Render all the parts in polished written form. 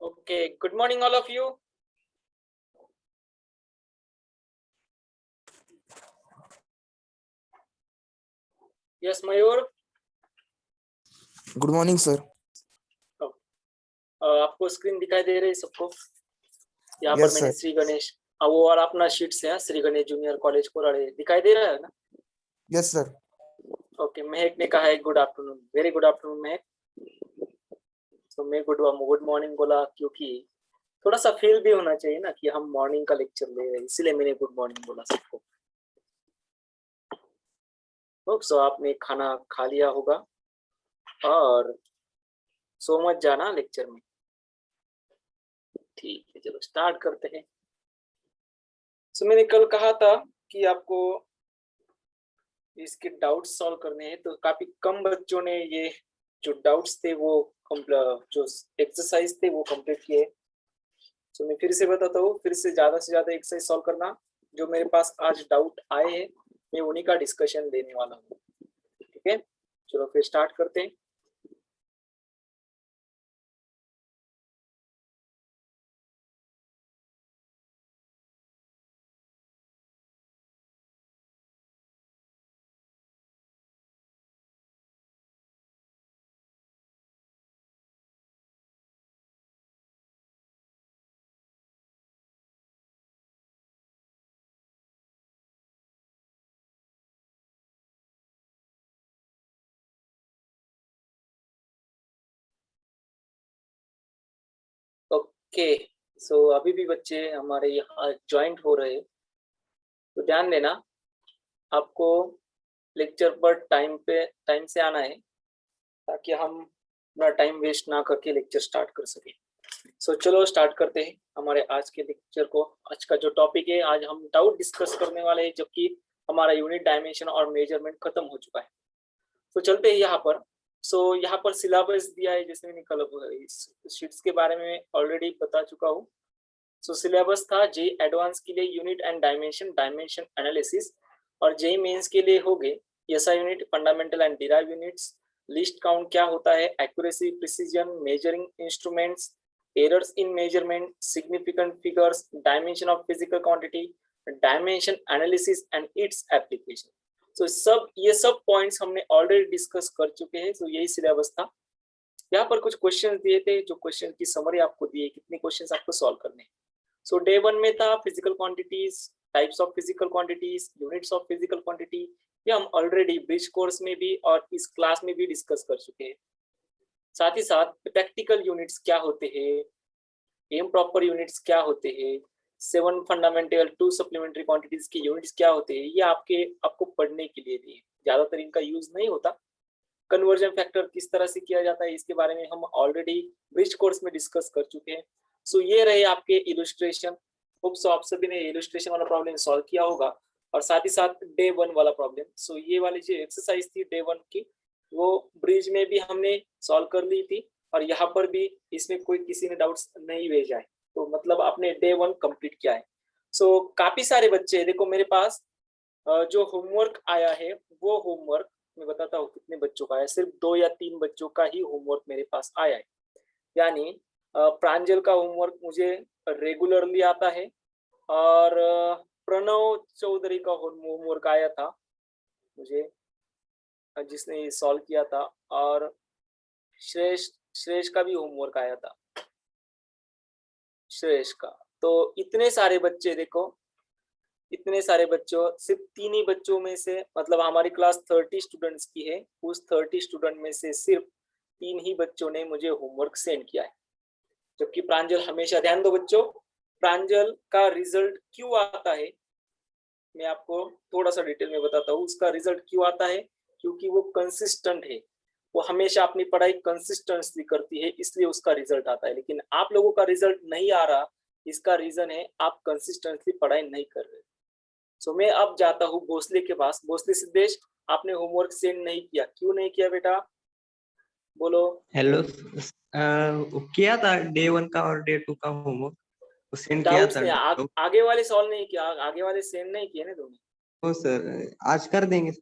Okay, good morning all of you. Yes, Mayur. Good morning sir. आपको screen दिखाई दे रही है सबको? यहाँ Yes, पर मैंने sir. श्री गणेश वो और अपना शीट से श्री गणेश जूनियर कॉलेज कोराड़े दिखाई दे रहा है ना? Yes sir. ओके, महक ने कहा है good afternoon. Very good afternoon महक। तो मैं गुड मॉर्निंग बोला क्योंकि थोड़ा सा फील भी होना चाहिए ना कि हम मॉर्निंग का लेक्चर ले रहे हैं, इसलिए मैंने गुड मॉर्निंग बोला सबको। सो आपने खाना खा लिया होगा और सो मत जाना लेक्चर में। ठीक है, चलो स्टार्ट करते हैं। सो मैंने कल कहा था कि आपको इसके डाउट्स सॉल्व करने हैं, तो काफी कम बच्चों ने ये जो डाउट्स थे वो जो एक्सरसाइज थे वो कंप्लीट किए। तो मैं फिर से बताता हूँ, फिर से ज्यादा एक्सरसाइज सॉल्व करना। जो मेरे पास आज डाउट आए हैं मैं उन्हीं का डिस्कशन देने वाला हूँ। ठीक है, चलो फिर स्टार्ट करते हैं। ओके, सो अभी भी बच्चे हमारे यहाँ ज्वाइंट हो रहे हैं, तो ध्यान देना आपको लेक्चर पर टाइम से आना है ताकि हम अपना टाइम वेस्ट ना करके लेक्चर स्टार्ट कर सके। सो चलो स्टार्ट करते हैं हमारे आज के लेक्चर को। आज का जो टॉपिक है, आज हम डाउट डिस्कस करने वाले हैं, जबकि हमारा यूनिट डायमेंशन और मेजरमेंट खत्म हो चुका है। तो चलते हैं यहाँ पर। सो यहाँ पर सिलेबस दिया है, जैसे मैंने कल शीट्स के बारे में ऑलरेडी बता चुका हूँ। सो सिलेबस था जे एडवांस के लिए यूनिट एंड डायमेंशन एनालिसिस, और जे मेंस के लिए हो गए SI unit, fundamental and derive units, list count क्या होता है, accuracy, precision, measuring instruments, errors in measurement, significant figures, dimension of physical quantity, dimension analysis and its application. तो ये सब पॉइंट्स हमने ऑलरेडी डिस्कस कर चुके हैं। तो यही सिलेबस था। यहाँ पर कुछ क्वेश्चन दिए थे, जो क्वेश्चन की समरी आपको दी है, कितने क्वेश्चन आपको सॉल्व करने हैं। सो डे 1 में था physical quantities, types of physical quantities, units of physical quantity. ये हम ऑलरेडी ब्रिज कोर्स में भी और इस क्लास में भी डिस्कस कर चुके हैं। साथ ही साथ प्रैक्टिकल यूनिट्स क्या होते हैं, एम प्रॉपर यूनिट्स क्या होते हैं, 7 फंडामेंटल 2 सप्लीमेंट्री क्वांटिटीज के यूनिट्स क्या होते हैं, ये आपको पढ़ने के लिए दिए। ज्यादातर इनका यूज नहीं होता। कन्वर्जन फैक्टर किस तरह से किया जाता है, इसके बारे में हम ऑलरेडी ब्रिज कोर्स में डिस्कस कर चुके हैं। सो ये रहे आपके इलस्ट्रेशन। होप सो आप सभी ने इलस्ट्रेशन वाला प्रॉब्लम सॉल्व किया होगा, और साथ ही साथ डे 1 वाला प्रॉब्लम। सो ये वाली जो एक्सरसाइज थी डे 1 की, वो ब्रिज में भी हमने सॉल्व कर ली थी, और यहाँ पर भी इसमें कोई किसी ने डाउट्स नहीं भेजा है। तो मतलब आपने डे 1 कंप्लीट किया है। सो काफी सारे बच्चे, देखो मेरे पास जो होमवर्क आया है, वो होमवर्क मैं बताता हूँ कितने बच्चों का है। सिर्फ 2 या 3 बच्चों का ही होमवर्क मेरे पास आया है। यानी प्रांजल का होमवर्क मुझे रेगुलरली आता है, और प्रणव चौधरी का होमवर्क आया था मुझे, जिसने सॉल्व किया था, और श्रेष का भी होमवर्क आया था, श्रेष का। तो इतने सारे बच्चे, देखो इतने सारे बच्चों, सिर्फ 3 ही बच्चों में से, मतलब हमारी क्लास 30 स्टूडेंट्स की है, उस 30 स्टूडेंट में से सिर्फ 3 ही बच्चों ने मुझे होमवर्क सेंड किया है। जबकि प्रांजल, हमेशा ध्यान दो बच्चों, प्रांजल का रिजल्ट क्यों आता है, मैं आपको थोड़ा सा डिटेल में बताता हूँ। उसका रिजल्ट क्यों आता है, क्योंकि वो कंसिस्टेंट है, वो हमेशा अपनी पढ़ाई कंसिस्टेंटली करती है, इसलिए उसका रिजल्ट आता है। लेकिन आप लोगों का रिजल्ट नहीं आ रहा, इसका रीजन है आप कंसिस्टेंटली पढ़ाई नहीं कर रहे। सो मैं अब जाता हूँ भोसले के पास। भोसले सिद्धेश, आपने होमवर्क सेंड नहीं किया, क्यों नहीं किया बेटा, बोलो। हेलो। किया था डे 1 का और डे 2 का होमवर्क, सेंड किया डाउट्स था। नहीं, आगे वाले सॉल्व नहीं किया, आगे वाले सेंड नहीं किए ना तुमने? ओ सर, आज कर देंगे।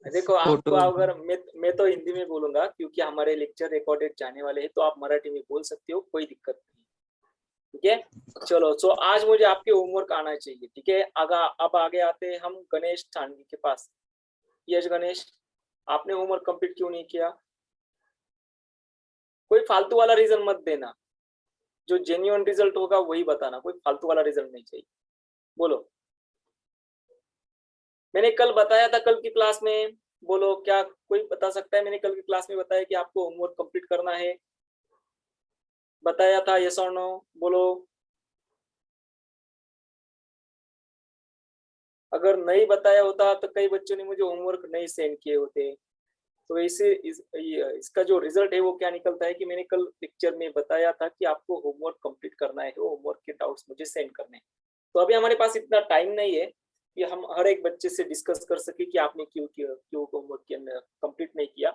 देखो आपको फोटो अगर मैं तो हिंदी में बोलूंगा क्योंकि हमारे लेक्चर रिकॉर्डेड जाने वाले हैं, तो आप मराठी में बोल सकते हो, कोई दिक्कत नहीं। ठीक है, चलो। सो आज मुझे आपके होमवर्क आना चाहिए। ठीक है, अब आगे आते हैं हम गणेश ठानवी के पास। यस गणेश, आपने होमवर्क कंप्लीट क्यों नहीं किया? कोई फालतू वाला रीजन मत देना, जो जेन्युइन रिजल्ट होगा वही बताना, कोई फालतू वाला रिजल्ट नहीं चाहिए। बोलो, मैंने कल बताया था कल की क्लास में, बोलो क्या कोई बता सकता है? मैंने कल की क्लास में बताया कि आपको होमवर्क कंप्लीट करना है, बताया था, यस और नो? बोलो। अगर नहीं बताया होता तो कई बच्चों ने मुझे होमवर्क नहीं सेंड किए होते। तो इसका जो रिजल्ट है वो क्या निकलता है कि मैंने कल लेक्चर में बताया था कि आपको होमवर्क कंप्लीट करना है, होमवर्क के डाउट्स मुझे सेंड करने हैं। तो अभी हमारे पास इतना टाइम नहीं है कि हम हर एक बच्चे से डिस्कस कर सके कि आपने क्यों होमवर्क कंप्लीट नहीं किया।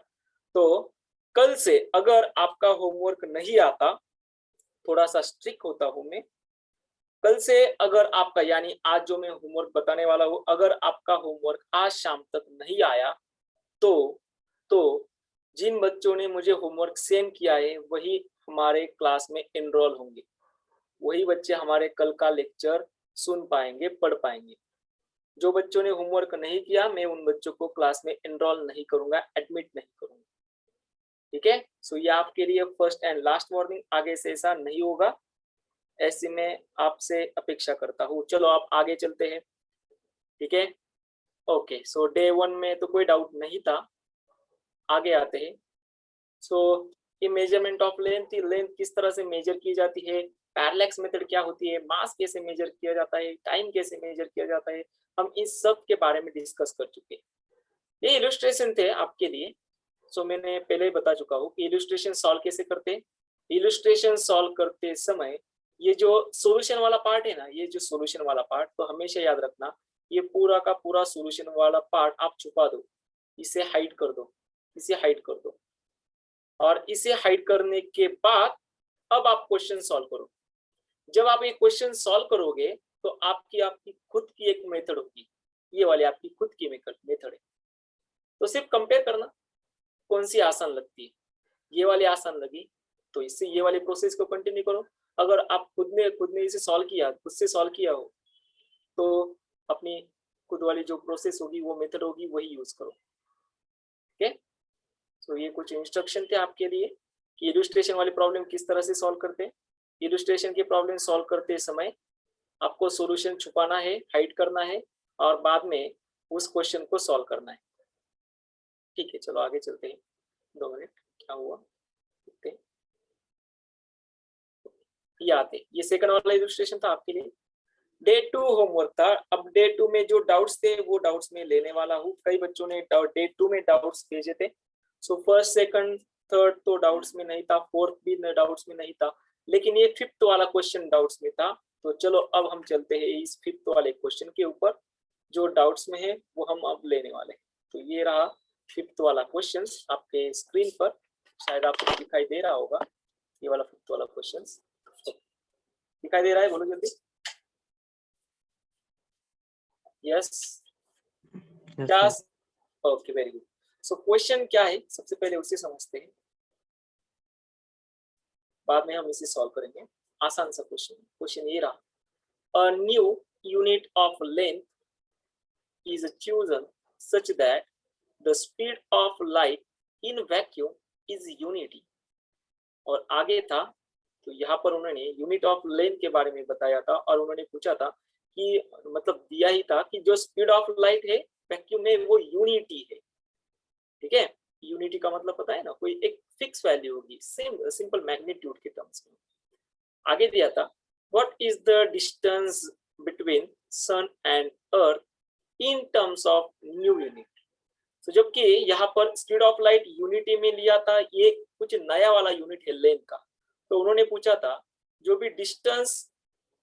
तो कल से अगर आपका होमवर्क नहीं आता, थोड़ा सा स्ट्रिक्ट होता हूं मैं, कल से अगर आपका, यानी आज जो मैं होमवर्क बताने वाला हूँ, अगर आपका होमवर्क आज शाम तक नहीं आया तो जिन बच्चों ने मुझे होमवर्क सेंड किया है वही हमारे क्लास में एनरोल होंगे, वही बच्चे हमारे कल का लेक्चर सुन पाएंगे, पढ़ पाएंगे। जो बच्चों ने होमवर्क नहीं किया, मैं उन बच्चों को क्लास में एनरोल नहीं करूंगा, एडमिट नहीं करूंगा। ठीक है, सो ये आपके लिए फर्स्ट एंड लास्ट वार्निंग, आगे से ऐसा नहीं होगा, ऐसी मैं आपसे अपेक्षा करता हूँ। चलो आप आगे चलते हैं। ठीक है, ओके। सो डे 1 में तो कोई डाउट नहीं था, आगे आते हैं। सो ये मेजरमेंट ऑफ लेंथ, लेंथ किस तरह से मेजर की जाती है, पैरेलैक्स मेथड क्या होती है, मास कैसे मेजर किया जाता है, टाइम कैसे मेजर किया जाता है, हम इस सब के बारे में डिस्कस कर चुके हैं। ये इलस्ट्रेशन थे आपके लिए। सो मैंने पहले ही बता चुका हूँ कि इलस्ट्रेशन सॉल्व कैसे करते हैं। इलस्ट्रेशन सॉल्व करते समय ये जो सॉल्यूशन वाला पार्ट है ना, ये जो सॉल्यूशन वाला पार्ट, तो हमेशा याद रखना, ये पूरा का पूरा सॉल्यूशन वाला पार्ट आप छुपा दो, इसे हाइड कर दो, इसे हाइड कर दो। और इसे हाइड करने के बाद अब आप क्वेश्चन सॉल्व करो। जब आप ये क्वेश्चन सॉल्व करोगे तो आपकी खुद की एक मेथड होगी, ये वाली आपकी खुद की मेथड है। तो सिर्फ कंपेयर करना कौन सी आसान लगती है। ये वाली आसान लगी तो इससे ये वाली प्रोसेस को कंटिन्यू करो। अगर आप खुद ने इसे सॉल्व किया, खुद से सॉल्व किया हो, तो अपनी खुद वाली जो प्रोसेस होगी, वो मेथड होगी, वही यूज करो। ओके, तो ये कुछ इंस्ट्रक्शन थे आपके लिए कि इलस्ट्रेशन वाली प्रॉब्लम किस तरह से सॉल्व करते हैं। इलस्ट्रेशन की प्रॉब्लम सॉल्व करते समय आपको सॉल्यूशन छुपाना है, हाइड करना है, और बाद में उस क्वेश्चन को सॉल्व करना है। ठीक है, चलो आगे चलते हैं। 2 मिनट, क्या हुआ देखते हैं। ये आते, ये सेकंड वाला इलस्ट्रेशन था आपके लिए। डे 2 होमवर्क था। अब डे 2 में जो डाउट्स थे वो डाउट्स में लेने वाला हूँ। कई बच्चों ने डे 2 में डाउट्स भेजे थे। सो फर्स्ट सेकंड थर्ड तो डाउट्स में नहीं था, फोर्थ भी डाउट्स में नहीं था, लेकिन ये फिफ्थ वाला क्वेश्चन डाउट्स में था। तो चलो अब हम चलते हैं इस फिफ्थ वाले क्वेश्चन के ऊपर, जो डाउट्स में है वो हम अब लेने वाले हैं। तो ये रहा फिफ्थ वाला क्वेश्चन आपके स्क्रीन पर, शायद आपको दिखाई दे रहा होगा। ये वाला फिफ्थ वाला क्वेश्चन दिखाई दे रहा है, बोलो जल्दी। यस, क्या? Okay, very good. So question क्या है, सबसे पहले उसे समझते हैं, बाद में हम इसे सॉल्व करेंगे। आसान सा क्वेश्चन ये रहा। A new unit of length is chosen such that the speed of light in vacuum is unity। और आगे था, तो यहाँ पर उन्होंने यूनिट ऑफ लेंथ के बारे में बताया था, और उन्होंने पूछा था कि मतलब दिया ही था कि जो स्पीड ऑफ लाइट है वैक्यूम में वो यूनिटी है। ठीक है, यूनिटी का मतलब पता है ना, कोई एक फिक्स वैल्यू होगी, सिंपल मैग्नीट्यूड के टर्म्स में। आगे दिया था what is the distance between sun and earth in terms of new unit. तो जबकि यहाँ पर स्पीड ऑफ लाइट यूनिटी में लिया था, ये कुछ नया वाला यूनिट है लेंथ का। तो उन्होंने पूछा था जो भी डिस्टेंस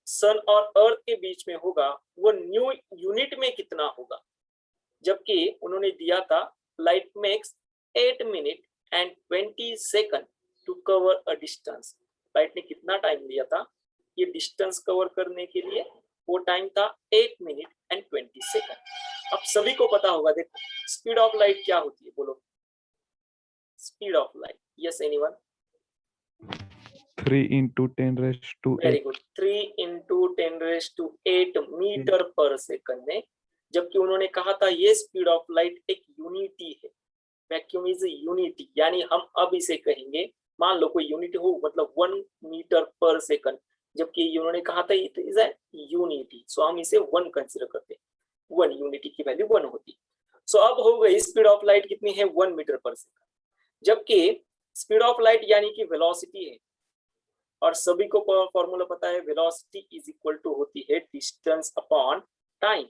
सन और अर्थ के बीच में होगा वो न्यू यूनिट में कितना होगा। जबकि उन्होंने दिया था light makes 8 minute and 20 second to cover a distance. Light ने कितना टाइम लिया था ये डिस्टेंस कवर करने के लिए, वो टाइम था 8 मिनट एंड 20 सेकंड। अब सभी को पता होगा, देखो स्पीड ऑफ लाइट क्या होती है, बोलो speed of light. Yes anyone? 3 into 10 raised to very 8. Good, 3 into 10⁸ metre पर सेकंड में, जबकि उन्होंने कहा था ये स्पीड ऑफ लाइट एक यूनिटी है। वैक्यूम इज यूनिटी, यानी हम अब इसे कहेंगे, मान लो कोई यूनिटी हो मतलब 1 मीटर पर सेकंड, जबकि उन्होंने कहा था इट इज अ यूनिटी, सो हम इसे 1 कंसीडर करते हैं। 1 यूनिटी की वैल्यू 1 होती। सो अब हो गई स्पीड ऑफ लाइट कितनी है, 1 मीटर पर सेकंड, जबकि स्पीड ऑफ लाइट यानी कि वेलोसिटी है, और सभी को फॉर्मूला पता है, वेलोसिटी इज इक्वल टू होती है डिस्टेंस अपॉन टाइम।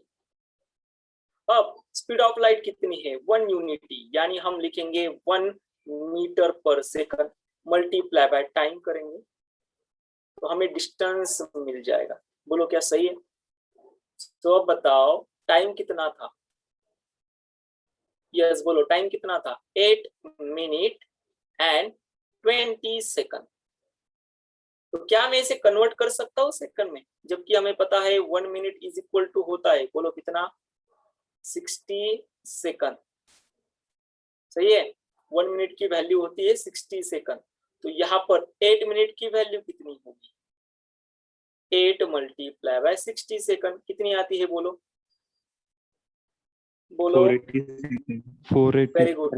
अब स्पीड ऑफ लाइट कितनी है, 1 यूनिटी, यानी हम लिखेंगे 1 मीटर पर सेकंड मल्टीप्लाई बाय टाइम करेंगे तो हमें डिस्टेंस मिल जाएगा। बोलो क्या सही है? तो अब बताओ टाइम कितना था? यस बोलो टाइम कितना था? 8 मिनट एंड 20 सेकंड। तो क्या मैं इसे कन्वर्ट कर सकता हूँ सेकंड में, जबकि हमें पता है 1 मिनट इज इक्वल टू होता है, बोलो कितना, 60 सेकंड। सही है, 1 मिनट की वैल्यू होती है 60 सेकंड। तो यहाँ पर 8 मिनट की वैल्यू कितनी होगी, 8 मल्टीप्लाई बाय 60 सेकंड, कितनी आती है बोलो, बोलो 480. वेरी गुड,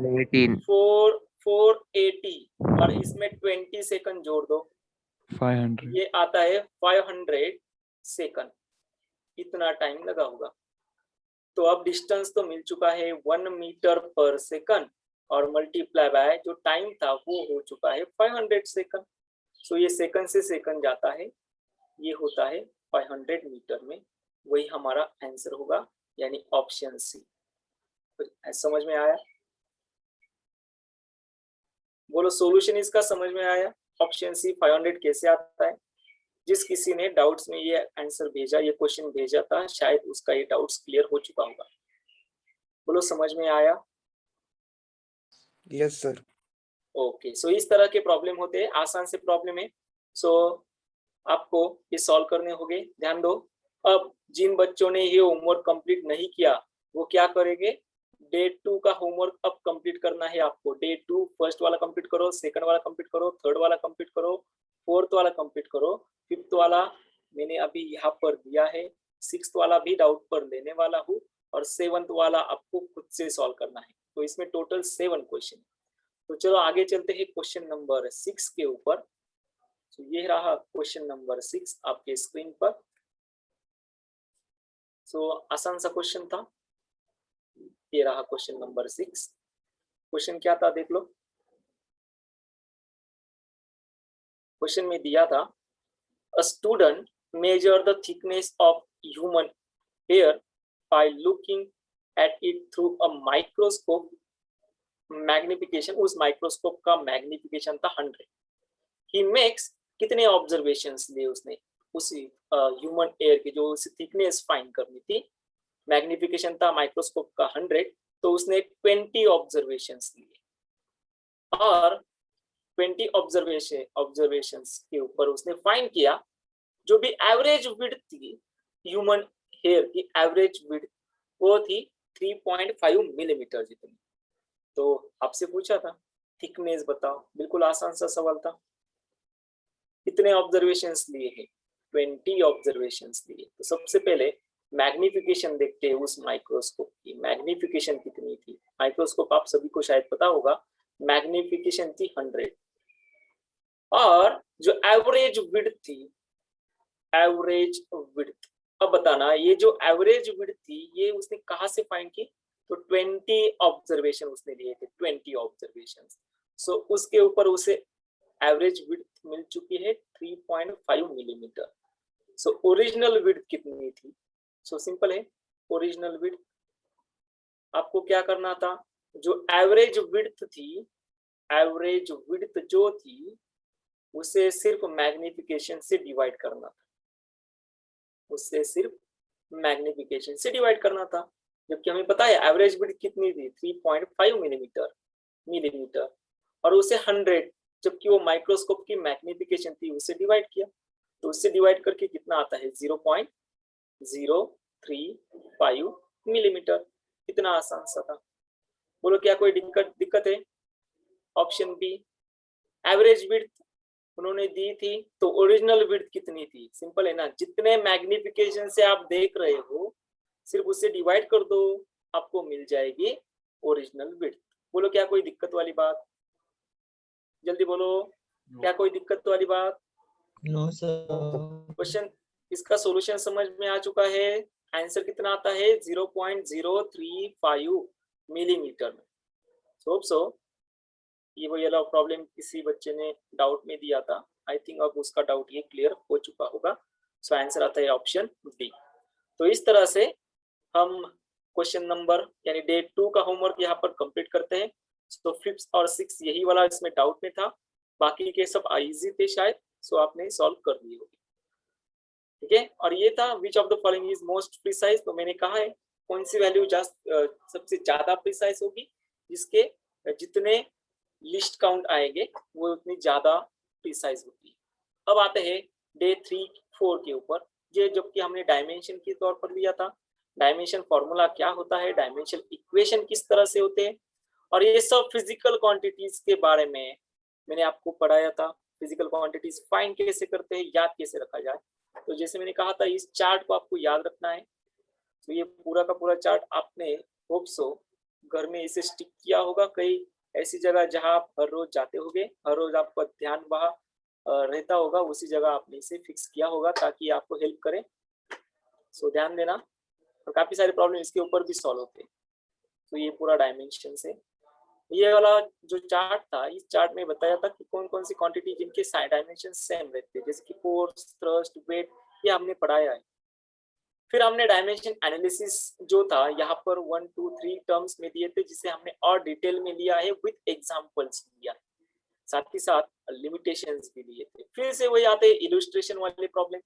480, और इसमें 20 सेकंड जोड़ दो, 500. ये आता है 500 सेकंड। इतना टाइम लगा होगा। तो अब डिस्टेंस तो मिल चुका है 1 मीटर पर सेकंड, और मल्टीप्लाई बाय जो टाइम था वो हो चुका है 500 सेकंड। सो ये सेकंड से सेकंड जाता है, ये होता है 500 मीटर में, वही हमारा आंसर होगा, यानी ऑप्शन सी। तो समझ में आया? बोलो सॉल्यूशन इसका समझ में आया? ऑप्शन सी 500 कैसे आता है? जिस किसी ने डाउट्स में ये आंसर भेजा, ये क्वेश्चन भेजा था, शायद उसका ये डाउट्स क्लियर हो चुका होगा। बोलो समझ में आया? Yes sir. ओके, सो इस तरह के प्रॉब्लम होते हैं, आसान से प्रॉब्लम है। सो आपको ये सॉल्व करने होंगे। ध्यान दो, अब जिन बच्चों ने ये होमवर्क कंप्लीट नहीं किया वो क्या करेंगे, डे 2 का होमवर्क अब कंप्लीट करना है आपको। डे 2 फर्स्ट वाला कंप्लीट करो, सेकंड वाला कंप्लीट करो, थर्ड वाला कंप्लीट करो, फोर्थ वाला कंप्लीट करो, फिफ्थ वाला मैंने अभी यहाँ पर दिया है, सिक्स्थ वाला भी डाउट पर लेने वाला हूँ, और सेवंथ वाला आपको खुद से सॉल्व करना है। तो इसमें टोटल 7 क्वेश्चन। तो चलो आगे चलते हैं क्वेश्चन नंबर 6 के ऊपर। तो ये रहा क्वेश्चन नंबर 6 आपके स्क्रीन पर। सो आसान सा क्वेश्चन था, ये रहा क्वेश्चन नंबर 6। क्वेश्चन क्या था देख लो। क्वेश्चन में दिया था, a student measure the thickness of human hair by looking at it through a microscope. Magnification, उस माइक्रोस्कोप का मैग्निफिकेशन था 100। ही मेक्स, कितने ऑब्जर्वेशंस लिए उसने उसी ह्यूमन एयर की जो उसी थिकनेस फाइंड करनी थी, मैग्निफिकेशन था माइक्रोस्कोप का 100, तो उसने 20 ऑब्जर्वेशंस लिए, और 20 ऑब्जर्वेशंस के ऊपर उसने फाइंड किया जो भी एवरेज विड्थ थी ह्यूमन हेयर की, एवरेज विड्थ वो थी 3.5 मिलीमीटर जितनी। तो आपसे पूछा था थिकनेस बताओ, बिल्कुल आसान सा सवाल था। कितने ऑब्जर्वेशंस लिए हैं, 20 ऑब्जर्वेशंस लिए। तो सबसे पहले मैग्निफिकेशन देखते हैं उस माइक्रोस्कोप की, मैग्निफिकेशन कितनी थी। माइक्रोस्कोप आप सभी को शायद पता होगा, मैग्निफिकेशन थी 100, और जो एवरेज विड्थ थी, एवरेज विड्थ, अब बताना ये जो एवरेज विड्थ थी ये उसने कहाँ से फाइंड की, तो 20 ऑब्जर्वेशन उसने लिए थे, 20 ऑब्जर्वेशन। सो उसके ऊपर उसे एवरेज विड्थ मिल चुकी है 3.5 मिलीमीटर। सो ओरिजिनल विड्थ कितनी थी, सो सिंपल है, ओरिजिनल विड्थ आपको क्या करना था, जो एवरेज विड्थ थी, एवरेज विड्थ जो थी उसे सिर्फ मैग्निफिकेशन से डिवाइड करना था, उससे सिर्फ मैग्निफिकेशन से डिवाइड करना था, जबकि हमें पता है एवरेज विड्थ कितनी थी 3.5 मिलीमीटर, और उसे 100, जबकि वो माइक्रोस्कोप की मैग्निफिकेशन थी, उससे डिवाइड किया, तो उससे डिवाइड करके कितना आता है 0.035 मिलीमीटर। इतना आसान सा था। बोलो क्या कोई दिक्कत है? ऑप्शन बी, एवरेज विड्थ उन्होंने दी थी, तो ओरिजिनल विड्थ कितनी थी? सिंपल है ना, जितने मैग्निफिकेशन से आप देख रहे हो सिर्फ उससे डिवाइड कर दो, आपको मिल जाएगी ओरिजिनल विड्थ। बोलो क्या कोई दिक्कत वाली बात? जल्दी बोलो, क्या कोई दिक्कत वाली बात? No sir. क्वेश्चन, इसका सॉल्यूशन समझ में आ चुका है? आंसर कितना आता है? 0.035 मिलीमीटर में। सो ये वो वाला प्रॉब्लम किसी बच्चे ने डाउट में दिया था, आई थिंक अब उसका डाउट ये क्लियर हो चुका होगा। सो आंसर आता है ऑप्शन बी। तो इस तरह से हम क्वेश्चन नंबर यानी डे 2 का होमवर्क यहाँ पर कंप्लीट करते हैं। तो 5th और 6th यही वाला इसमें डाउट में था, बाकी के सब इजी थे शायद, सो आपने सॉल्व कर दिए होंगे। ठीक है, और ये था which of the following is most precise. तो मैंने कहा है कौन सी वैल्यू सबसे ज्यादा प्रिसाइज होगी, जिसके जितने लिस्ट काउंट आएंगे वो उतनी ज्यादा प्रिसाइज होती है। अब आते हैं डे 3-4 के ऊपर, ये जबकि हमने डायमेंशन के तौर पर लिया था। डायमेंशन फॉर्मूला क्या होता है, डायमेंशन इक्वेशन किस तरह से होते हैं, और ये सब फिजिकल क्वांटिटीज के बारे में मैंने आपको पढ़ाया था। फिजिकल क्वांटिटीज फाइंड कैसे करते हैं, याद कैसे रखा जाए। तो जैसे मैंने कहा था इस चार्ट को आपको याद रखना है। तो ये पूरा का पूरा चार्ट आपने होप सो घर में इसे स्टिक किया होगा कई ऐसी जगह जहां आप हर रोज जाते होगे, हर रोज आपका ध्यान वहां रहता होगा, उसी जगह आपने इसे फिक्स किया होगा ताकि आपको हेल्प करे। सो ध्यान देना, और काफी सारे प्रॉब्लम इसके ऊपर भी सॉल्व होते हैं। तो ये पूरा डायमेंशन से, ये वाला जो चार्ट था, इस चार्ट में बताया था कि कौन कौन सी क्वांटिटी जिनके डायमेंशन सेम रहते हैं, जैसे कि फोर्स, थ्रस्ट, वेट, ये हमने पढ़ाया है। फिर हमने डायमेंशन एनालिसिस जो था यहाँ पर 1, 2, 3 टर्म्स में दिए थे, जिसे हमने और डिटेल में लिया है, विद एग्जांपल्स लिया, साथ ही साथ लिमिटेशंस भी लिए थे। फिर से वही आते हैं इलस्ट्रेशन वाले प्रॉब्लम।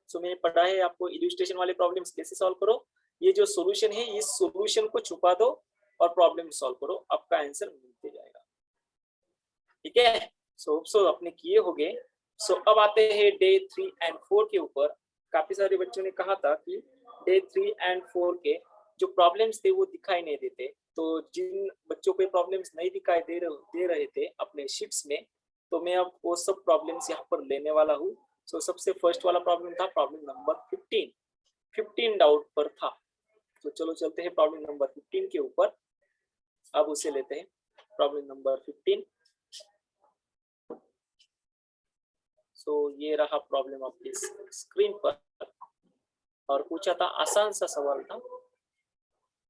सो मैंने पढ़ा है आपको इलस्ट्रेशन वाले प्रॉब्लम्स कैसे सॉल्व करो, ये जो सॉल्यूशन है इस सॉल्यूशन को छुपा दो और प्रॉब्लम सॉल्व करो, आपका आंसर मिलते जाएगा। ठीक है, सो अपने किए होंगे। सो अब आते हैं डे 3 एंड 4 के ऊपर। काफी सारे बच्चों ने कहा था कि डे 3 एंड 4 के जो प्रॉब्लम्स थे वो दिखाई नहीं देते, तो जिन बच्चों को प्रॉब्लम्स नहीं दिखाई दे रहे थे अपने शीट्स में, तो मैं अब वो सब प्रॉब्लम्स यहाँ पर लेने वाला हूँ। सो सबसे फर्स्ट वाला प्रॉब्लम था प्रॉब्लम नंबर 15 डाउट पर था। तो चलो चलते हैं प्रॉब्लम नंबर 15 के ऊपर। अब उसे लेते हैं प्रॉब्लम नंबर 15। सो ये रहा प्रॉब्लम आपकी स्क्रीन पर, और पूछा था आसान सा सवाल था,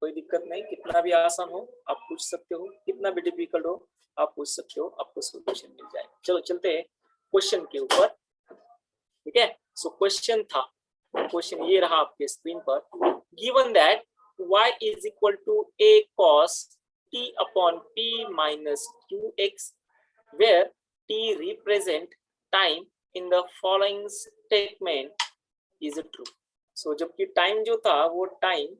कोई दिक्कत नहीं, कितना भी आसान हो आप पूछ सकते हो, कितना भी डिफिकल्ट हो आप पूछ सकते हो, आपको सॉल्यूशन मिल जाएगा। चलो चलते हैं क्वेश्चन के ऊपर। ठीक है, सो क्वेश्चन था, क्वेश्चन ये रहा आपके स्क्रीन पर, given that y is equal to a cos t upon p minus qx where t represent time in the following statement is true। सो जबकि टाइम जो था वो टाइम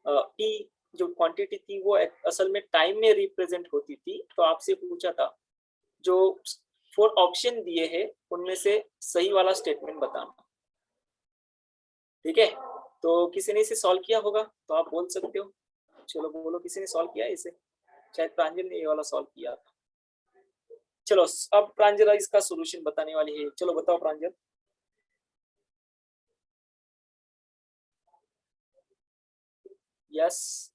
टी जो क्वांटिटी थी वो असल में टाइम में रिप्रेजेंट होती थी। तो आपसे पूछा था जो 4 ऑप्शन दिए हैं उनमें से सही वाला स्टेटमेंट बताना। ठीक है, तो किसी ने इसे सॉल्व किया होगा तो आप बोल सकते हो, चलो बोलो किसी ने सॉल्व किया इसे, शायद प्रांजल ने ये वाला सॉल्व किया था। चलो अब प्रांजल इसका सॉल्यूशन बताने वाली है, चलो बताओ प्रांजल। यस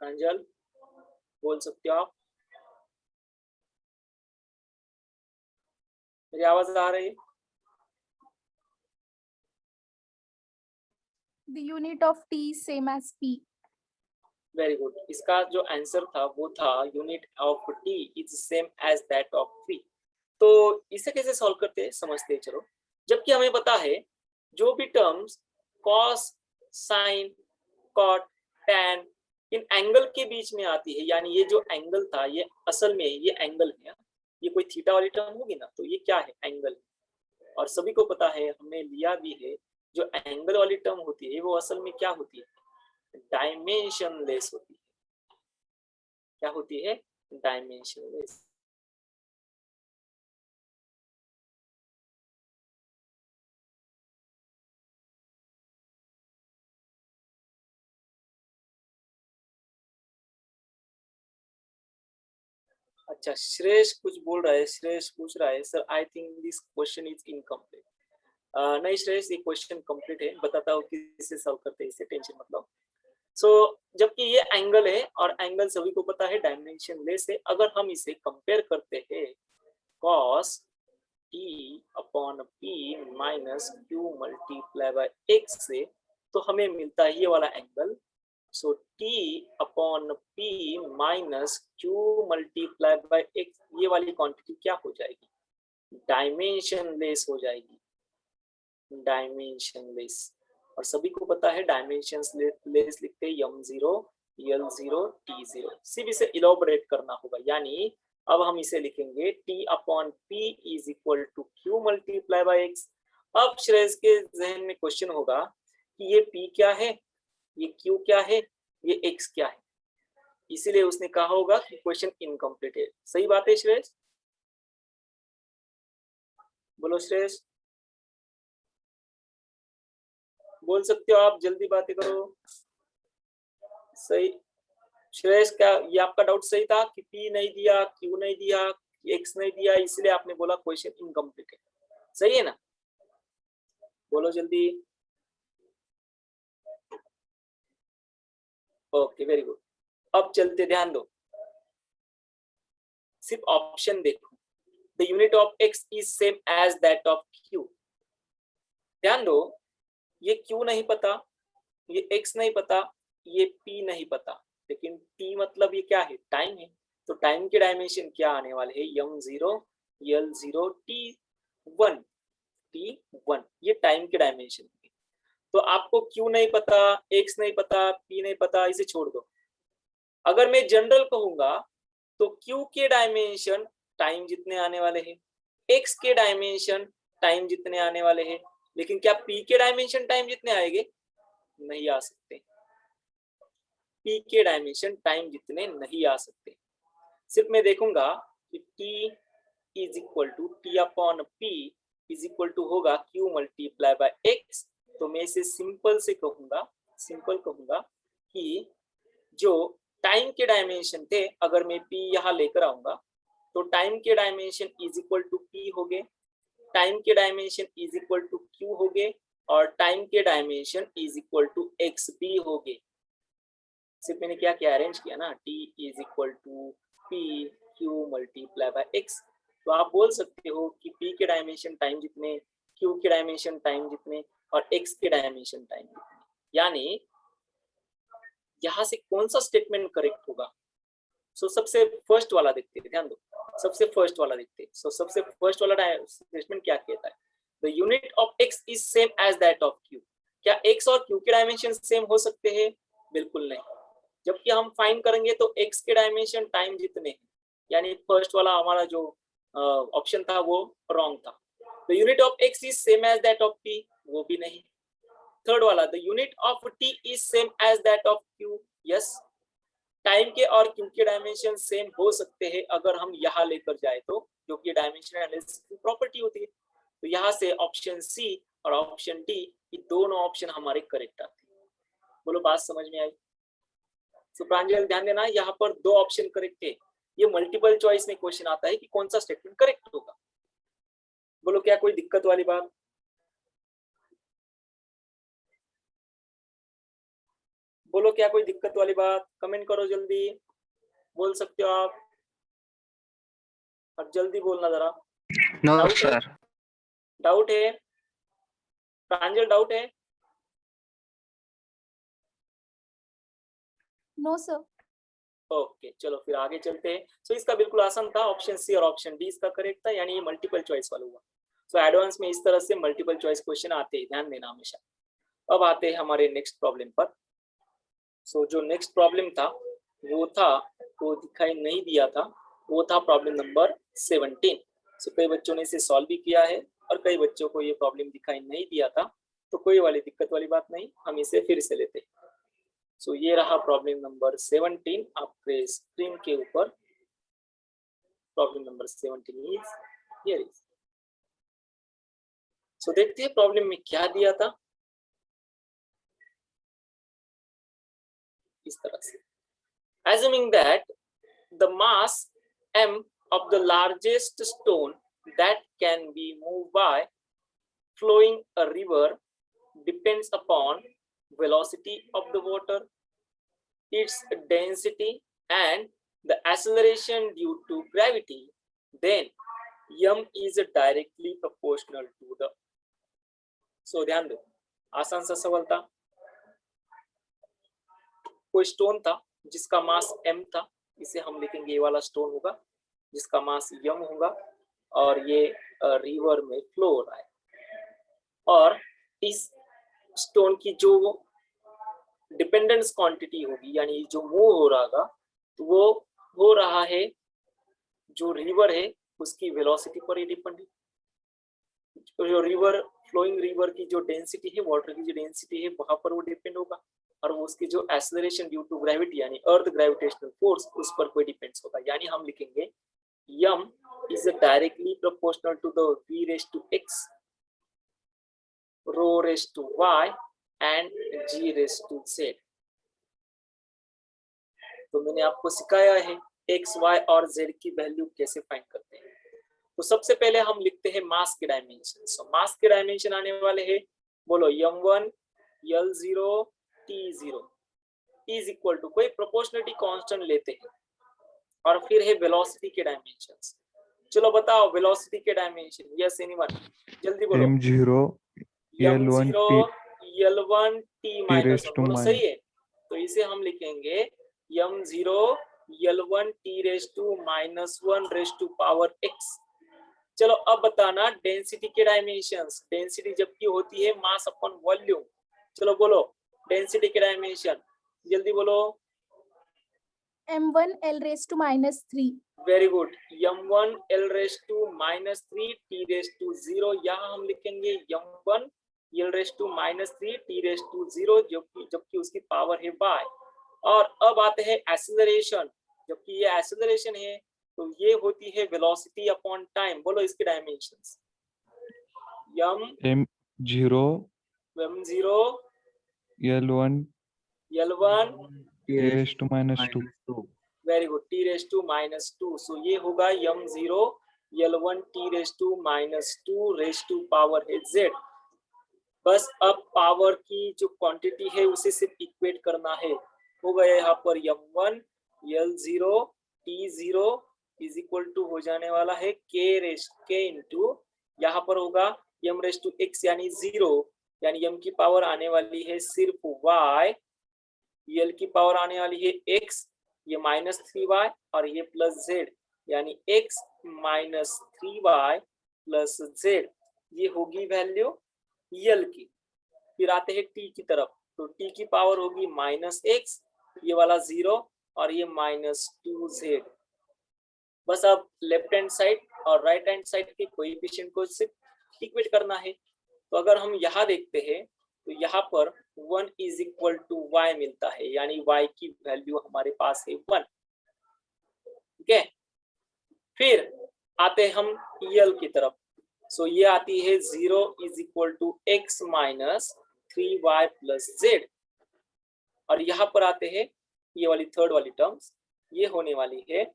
प्रांजल बोल सकते हो आप, मेरी आवाज आ रही है? The unit of t same as p। Very good, इसका जो आंसर था वो था unit of T is same as that of P. तो इसे कैसे सॉल्व करते हैं समझते हैं चलो। जबकि हमें पता है जो भी terms cos, sine, cot, tan in angle के बीच में आती है, यानी ये जो एंगल था ये असल में ये एंगल है, ये कोई थीटा वाली टर्म होगी ना, तो ये क्या है, एंगल। और सभी को पता है, हमने लिया भी है, जो एंगल वाली टर्म होती है वो असल में क्या होती है, डायमेंशनलेस होती है। क्या होती है, डायमेंशनलेस। अच्छा, श्रेष कुछ बोल रहा है, श्रेष पूछ रहा है sir I think this question is incomplete. नहीं श्रेष, ये क्वेश्चन कंप्लीट है, बताता हूँ किससे सॉल्व करते हैं, इससे टेंशन मत लो। सो जबकि ये एंगल है और एंगल सभी को पता है डायमेंशन लेस है, अगर हम इसे कंपेयर करते हैं cos t upon p minus q multiply by x से, तो हमें मिलता है ये वाला angle. So t upon p minus q multiply by x, ये वाली क्वांटिटी क्या हो जाएगी? डायमेंशन लेस हो जाएगी, डायमेंशन लेस। और सभी को पता है डायमेंशन लेस लिखते हैं m0 l0 t0। सिर्फ इसे इलोबरेट करना होगा, यानी अब हम इसे लिखेंगे t upon p is equal to q multiply by x। अब श्रेयस के जहन में क्वेश्चन होगा कि ये p क्या है, ये q क्या है, ये x क्या है, इसीलिए उसने कहा होगा कि क्वेश्चन इनकम्प्लीट है। सही बात है श्रेयस? बोलो श्रेयस, बोल सकते हो आप, जल्दी बातें करो। सही श्रेयस, क्या ये आपका डाउट सही था कि p नहीं दिया, q नहीं दिया, x नहीं दिया, इसलिए आपने बोला क्वेश्चन इनकम्प्लीट है, सही है ना? बोलो जल्दी। Okay very good. अब चलते, ध्यान दो, सिर्फ ऑप्शन देखो। The unit of x is same as that of q। ध्यान दो, ये q नहीं पता, ये x नहीं पता, ये p नहीं पता, लेकिन t मतलब ये क्या है? टाइम है। तो टाइम के डायमेंशन क्या आने वाले हैं? m0 l0 t1, t1, ये टाइम के डायमेंशन है। तो आपको q नहीं पता, x नहीं पता, p नहीं पता, इसे छोड़ दो। अगर मैं जनरल कहूंगा तो q के डायमेंशन टाइम जितने आने वाले हैं, x के डायमेंशन टाइम जितने आने वाले हैं, लेकिन क्या p के डायमेंशन टाइम जितने आएंगे? नहीं आ सकते। p के डायमेंशन टाइम जितने नहीं आ सकते। सिर्फ मैं देखूंगा कि t is equal to T upon p is equal to होगा q मल्टीप्लाई बाय x। तो मैं इसे सिंपल कहूंगा कि जो टाइम के डायमेंशन थे, अगर मैं p यहाँ लेकर आऊंगा तो टाइम के dimension is equal to p हो गए, टाइम के dimension is equal to q हो गए, और टाइम के dimension is equal to x भी हो गए। सिर्फ मैंने क्या क्या अरेंज किया ना, t is equal to p q multiply by x। तो आप बोल सकते हो कि p के डायमेंशन टाइम जितने, q के डायमेंशन टाइम जितने, और x के डायमेंशन टाइम जितने। यानी यहाँ से कौन सा स्टेटमेंट करेक्ट होगा? सो सबसे फर्स्ट वाला देखते हैं, ध्यान दो, सबसे फर्स्ट वाला देखते हैं। सो सबसे फर्स्ट वाला स्टेटमेंट क्या कहता है? The unit of x is same as that of q। क्या x और q के डायमेंशन सेम हो सकते हैं? बिल्कुल नहीं। जबकि हम फाइंड करेंगे तो x के डायमेंशन टाइम जितने हैं, यानी फर्स्ट वाला हमारा जो ऑप्शन था वो रॉन्ग था। The unit of x is same as that of t, वो भी नहीं। थर्ड वाला, the unit of t is same as that of q, yes. Time के और q के डायमेंशन सेम हो सकते हैं अगर हम यहाँ लेकर जाए तो, जो कि डायमेंशनल एनालिसिस की प्रॉपर्टी होती है। तो यहाँ से ऑप्शन सी और ऑप्शन डी, ये दोनों ऑप्शन हमारे करेक्ट आते हैं। बोलो बात समझ में आई? तो प्रांजल ध्यान देना, यहाँ पर दो ऑप्शन करेक्ट है। ये मल्टीपल चॉइस में क्वेश्चन आता है कि कौन सा स्टेटमेंट करेक्ट होगा। बोलो क्या कोई दिक्कत वाली बात? बोलो क्या कोई दिक्कत वाली बात? कमेंट करो जल्दी, बोल सकते हो आप, और जल्दी बोलना जरा। नो डाउट है? सर। डाउट है? प्रांजल डाउट है? No, sir. ओके चलो फिर आगे चलते हैं। सो इसका बिल्कुल आसान था, ऑप्शन सी और ऑप्शन डी इसका करेक्ट था, यानी ये मल्टीपल चॉइस वाला हुआ। सो एडवांस में इस तरह से मल्टीपल चॉइस क्वेश्चन आते हैं, ध्यान देना हमेशा। अब आते हैं हमारे नेक्स्ट प्रॉब्लम पर। सो जो नेक्स्ट प्रॉब्लम था वो दिखाई नहीं दिया था, वो था प्रॉब्लम नंबर 17। सो कई बच्चों ने इसे सॉल्व भी किया है और कई बच्चों को ये प्रॉब्लम दिखाई नहीं दिया था, तो कोई वाली दिक्कत वाली बात नहीं, हम इसे फिर से लेते हैं। सो ये रहा प्रॉब्लम नंबर 17 आपके स्क्रीन के ऊपर। Problem number 17 is here is. So देखते हैं प्रॉब्लम में क्या दिया था। इस तरह से, assuming that the mass m of the largest stone that can be moved by flowing a river depends upon velocity of the water, its density, and the acceleration due to gravity, then m is directly proportional to the. So ध्यान दो, आसान सा सवाल था। कोई stone था जिसका मास m था, इसे हम लिखेंगे ये वाला स्टोन होगा जिसका मास m होगा और ये रिवर में फ्लो हो रहा है, और इस स्टोन की जो डिपेंडेंस क्वांटिटी होगी यानी जो मूव हो रहा होगा तो वो हो रहा है जो रिवर है उसकी वेलोसिटी पर ही डिपेंड है। जो रिवर फ्लोइंग रिवर की जो डेंसिटी है, वाटर की जो डेंसिटी है वहां पर वो डिपेंड होगा, और वो उसकी जो एक्सेलरेशन ड्यू टू ग्रेविटी यानी अर्थ ग्रेविटेशनल फोर्स उस पर कोई डिपेंड्स होगा। यानी हम लिखेंगे m is directly proportional to the v raised to x, rho raised to y and g raised to z। तो मैंने आपको सिखाया है x, y और z की वैल्यू कैसे फाइंड करते हैं। तो सबसे पहले हम लिखते हैं मास के डायमेंशन। सो मास के डायमेंशन आने वाले हैं, बोलो m1 l0 t0 is equal to कोई प्रोपोर्शनलिटी कांस्टेंट लेते हैं, और फिर है वेलोसिटी के डायमेंशंस। चलो बताओ वेलोसिटी के डायमेंशन, यस एनीवन, जल्दी बोलो। m0 l1 m0 t l1 t minus raised to बोलो, minus. सही है। तो इसे हम लिखेंगे m0 l1 t raised to -1 raised to power x। चलो अब बताना डेंसिटी के डायमेंशंस। डेंसिटी जबकि होती है मास अपॉन वॉल्यूम। चलो बोलो डेंसिटी के डायमेंशन, जल्दी बोलो। m1 l raised to -3. Very good, m1 l raised to -3 t raised to 0। यहाँ हम लिखेंगे m1 l raised to -3 t raised to 0 जबकि उसकी पावर है y। और अब आते हैं एक्सेलरेशन, जबकि ये एक्सेलरेशन है तो ये होती है वेलोसिटी अपॉन टाइम। बोलो इसके dimensions. m0 m0 l1 l1 t raised to -2. Very good, t raised to -2। सो ये होगा m0 l1 t raised to -2 raised to power है z। बस अब पावर की जो क्वांटिटी है उसे सिर्फ इक्वेट करना है। हो गया यहाँ पर m1 l0 t0 is equal to हो जाने वाला है k इंटू यहाँ पर होगा m रेस्ट टू x यानी 0, यानी m की पावर आने वाली है सिर्फ y, l की पावर आने वाली है x, ये -3y और ये प्लस z, यानी x -3y प्लस z, ये होगी वैल्यू l की। फिर आते हैं t की तरफ, तो t की पावर होगी -x, ये वाला 0 और ये -2z। बस अब लेफ्ट हैंड साइड और राइट हैंड साइड के कोएफिशिएंट को सिर्फ इक्वेट करना है। तो अगर हम यहाँ देखते हैं तो यहाँ पर 1 इज इक्वल टू y मिलता है, यानी y की वैल्यू हमारे पास है 1। ठीक है, फिर आते हैं हम l की तरफ। सो ये आती है 0 is equal to x -3y plus z, और यहाँ पर आते हैं ये वाली थर्ड वाली टर्म्स, ये होने वाली है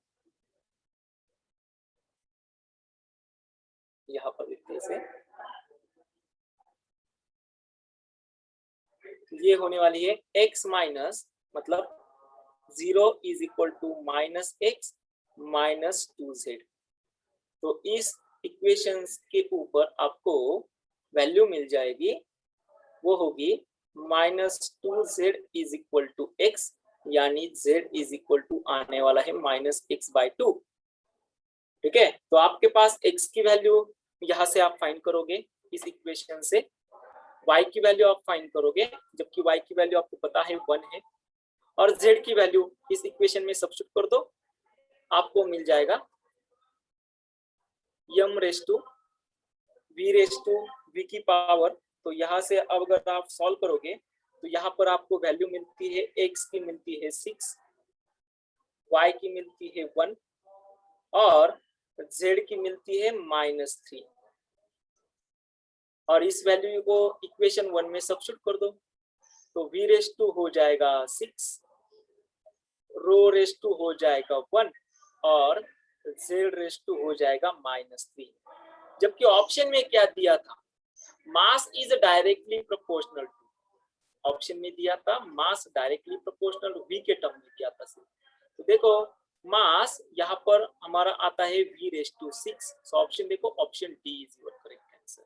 यहाँ पर लिखते से, ये होने वाली है x माइनस मतलब 0 is equal to -x -2z। तो इस इक्वेशंस के ऊपर आपको वैल्यू मिल जाएगी, वो होगी -2z is equal to x, यानी z इज इक्वल टू आने वाला है -x/2। ठीक है, तो आपके पास x की वैल्यू यहाँ से आप फाइंड करोगे इस इक्वेशन से, y की वैल्यू आप फाइंड करोगे जबकि y की वैल्यू आपको पता है 1 है, और z की वैल्यू इस इक्वेशन में सब्स्टिट्यूट कर दो, आपको मिल जाएगा m रेज़ टू v की पावर। तो यहाँ से अब अगर आप सॉल्व करोगे तो यहाँ पर आपको वैल्यू मिलती है x की मिलती है 6, y की मिलती है 1 और z की मिलती है -3, और इस वैल्यू को इक्वेशन 1 में सब्स्टिट्यूट कर दो। तो v रेज़ टू हो जाएगा 6, रो रेज़ टू हो जाएगा 1 और z रेस टू हो जाएगा -3। जबकि ऑप्शन में क्या दिया था, mass is directly proportional to, option में दिया था मास डायरेक्टली प्रोपोर्शनल v के टर्म में किया था। तो देखो मास यहाँ पर हमारा आता है v⁻⁶। सो ऑप्शन देखो, option D is your correct answer.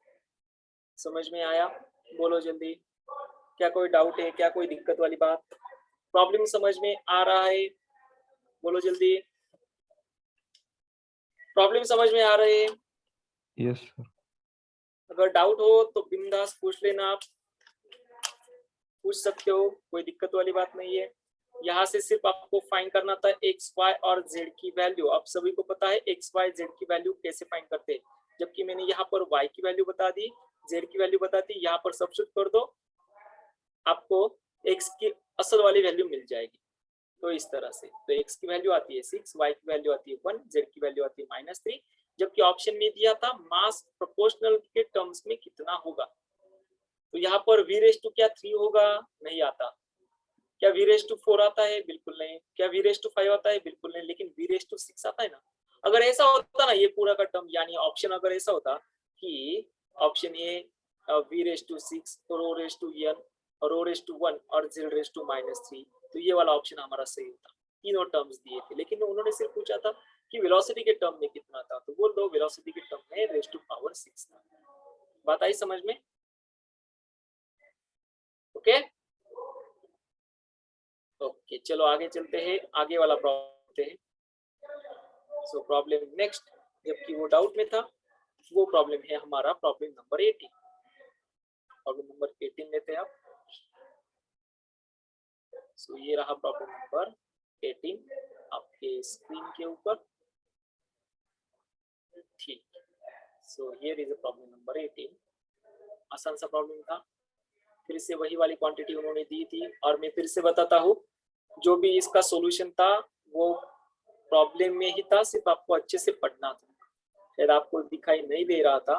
समझ में आया? बोलो जल्दी, क्या कोई डाउट है, क्या कोई दिक्कत वाली बात, प्रॉब्लम समझ में आ रहा है? बोलो जल्दी, प्रॉब्लम समझ में आ रहे हैं? Yes sir. अगर डाउट हो तो बिंदास पूछ लेना, आप पूछ सकते हो, कोई दिक्कत वाली बात नहीं है। यहाँ से सिर्फ आपको फाइंड करना था एक्स वाई और जेड की वैल्यू। आप सभी को पता है एक्स वाई जेड की वैल्यू कैसे फाइंड करते हैं, जबकि मैंने यहाँ पर वाई की वैल्यू बता दी, जेड की वैल्यू बता दी। यहाँ पर सब्स्टिट्यूट कर दो, आपको एक्स की असल वाली वैल्यू मिल जाएगी। तो इस तरह से तो एक्स की वैल्यू आती है 6, वाई की वैल्यू आती है 1, जेड की वैल्यू आती है -3। जबकि ऑप्शन में दिया था मास प्रोपोर्शनल के टर्म्स में कितना होगा। तो यहाँ पर v⁻⁴ क्या 3 होगा? नहीं आता। क्या v⁻⁴ आता है? बिल्कुल नहीं। क्या v⁻⁵ आता है? बिल्कुल नहीं। लेकिन v⁻�6 आता है ना। अगर ऐसा होता ना ये पूरा का टर्म, यानी ऑप्शन अगर ऐसा होता कि ऑप्शन ए v⁻⁶, ρ⁻n, ρ⁻1 और z⁻⁻3, तो ये वाला ऑप्शन हमारा सही होता। तीनों टर्म्स दिए थे, लेकिन उन्होंने सिर्फ पूछा था कि वेलोसिटी के टर्म में कितना था, तो बोल दो वेलोसिटी के टर्म में r⁻⁶ था। बात आई समझ में? ओके ओके, चलो आगे चलते हैं, आगे वाला प्रॉब्लम है। सो प्रॉब्लम नेक्स्ट, जबकि वो डाउट में था, वो प्रॉब्लम है हमारा प्रॉब्लम नंबर 18। प्रॉब्लम नंबर 18 लेते हैं आप। सो ये रहा प्रॉब्लम नंबर 18 आपके स्क्रीन के ऊपर। ठीक, so here is problem number 18। आसान सा प्रॉब्लम था, फिर से वही वाली क्वांटिटी उन्होंने दी थी, और मैं फिर से बताता हूँ जो भी इसका सॉल्यूशन था वो प्रॉब्लम में ही था, सिर्फ आपको अच्छे से पढ़ना था। शायद आपको दिखाई नहीं दे रहा था,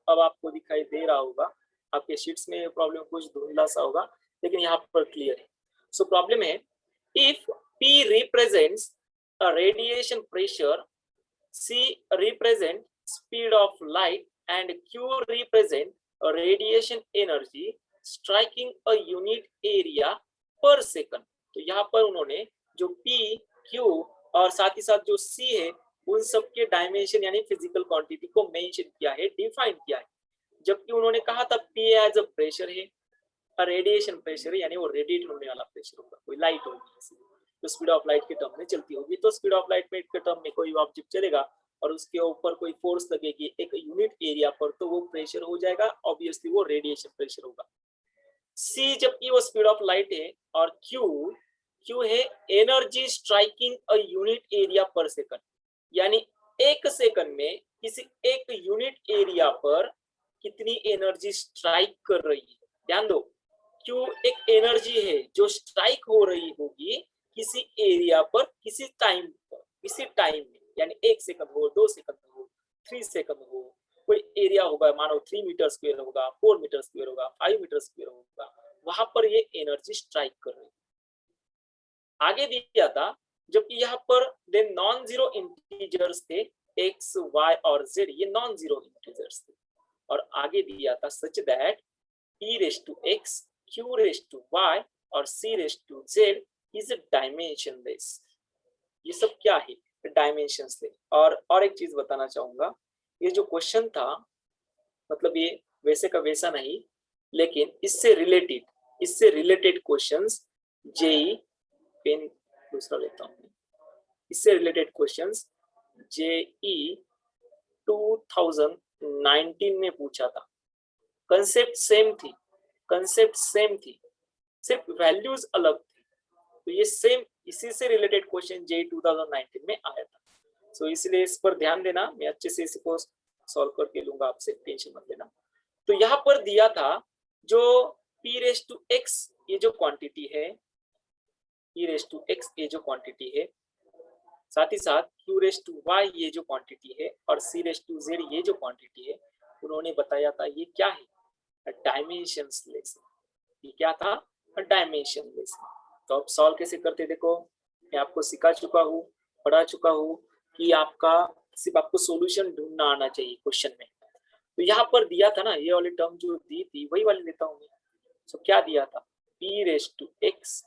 अब आपको दिखाई दे रहा होगा। आपके शीट्स में प्रॉब्लम कुछ धुंधला सा होगा, लेकिन यहाँ पर क्लियर है। सो प्रॉब्लम है, if P represents a radiation pressure, C represent speed of light, and Q represent a radiation energy striking a unit area per second। तो यहाँ पर उन्होंने जो P, Q और साथ ही साथ जो C है, उन सब के डायमेंशन यानी फिजिकल क्वांटिटी को मेंशन किया है, डिफाइन किया है। जबकि उन्होंने कहा था P एज अ प्रेशर है, रेडिएशन प्रेशर है, यानी वो रेडिएट होने वाला प्रेशर होगा, कोई लाइट होगी तो स्पीड ऑफ लाइट के टर्म में चलती होगी। तो स्पीड ऑफ लाइट के टर्म में कोई ऑब्जेक्ट चलेगा और उसके ऊपर कोई फोर्स लगेगी एक यूनिट एरिया पर, तो वो प्रेशर हो जाएगा, ऑब्वियसली वो रेडिएशन प्रेशर होगा। सी जबकि वो स्पीड ऑफ लाइट है, और क्यू है energy striking a unit area पर सेकंड, यानी एक सेकंड में किसी एक यूनिट एरिया पर कितनी एनर्जी स्ट्राइक कर रही है। ध्यान दो, क्यू एक एनर्जी है जो स्ट्राइक हो रही होगी किसी एरिया पर, किसी टाइम पर, किसी टाइम में, यानी 1 सेकंड हो, 2 सेकंड हो, 3 सेकंड हो, कोई एरिया होगा, मानो 3 मीटर स्क्वायर होगा, 4 मीटर स्क्वायर होगा, 5 मीटर स्क्वायर होगा, वहां पर ये एनर्जी स्ट्राइक कर रही है। आगे दिया था, जबकि यहाँ पर देन नॉन जीरो इंटीजर्स थे, x, y और z, ये नॉन जीरो इंटीजर्स थे। और आगे दिया था सच दैट e⁻x, q⁻y और c⁻z इज डायमेंशनलेस। ये सब क्या है? डायमेंशनलेस। और एक चीज बताना चाहूंगा, ये जो क्वेश्चन था, मतलब ये वैसे का वैसा नहीं, लेकिन इससे रिलेटेड क्वेश्चंस जेई पेन दूसरा लेता हूँ, इससे रिलेटेड क्वेश्चंस जेई 2019 में पूछा था। कंसेप्ट सेम थी, सिर्फ वैल्यूज अलग थी। तो ये सेम, इसी से रिलेटेड क्वेश्चन जेई 2019 में आया था। सो इसलिए इस पर ध्यान देना, मैं अच्छे से इसको सॉल्व करके लूंगा, आपसे टेंशन मत लेना। तो यहाँ पर दिया था जो p⁻x ये जो क्वांटिटी है, p⁻x ये जो क्वांटिटी है, साथ ही साथ q⁻y ये जो क्वांटिटी है, और c⁻z ये जो क्वांटिटी है, उन्होंने बताया था ये क्या है? डायमेंशनलेस। ये क्या था? डायमेंशनलेस। तो अब सॉल्व कैसे करते देखो, मैं आपको सिखा चुका हूँ, पढ़ा चुका हूँ, कि आपका सिर्फ आपको सॉल्यूशन ढूंढना आना चाहिए क्वेश्चन में। तो यहाँ पर दिया था ना, ये वाली टर्म जो दी थी वही वाली लेता हूँ मैं। सो क्या दिया था, p raise to x,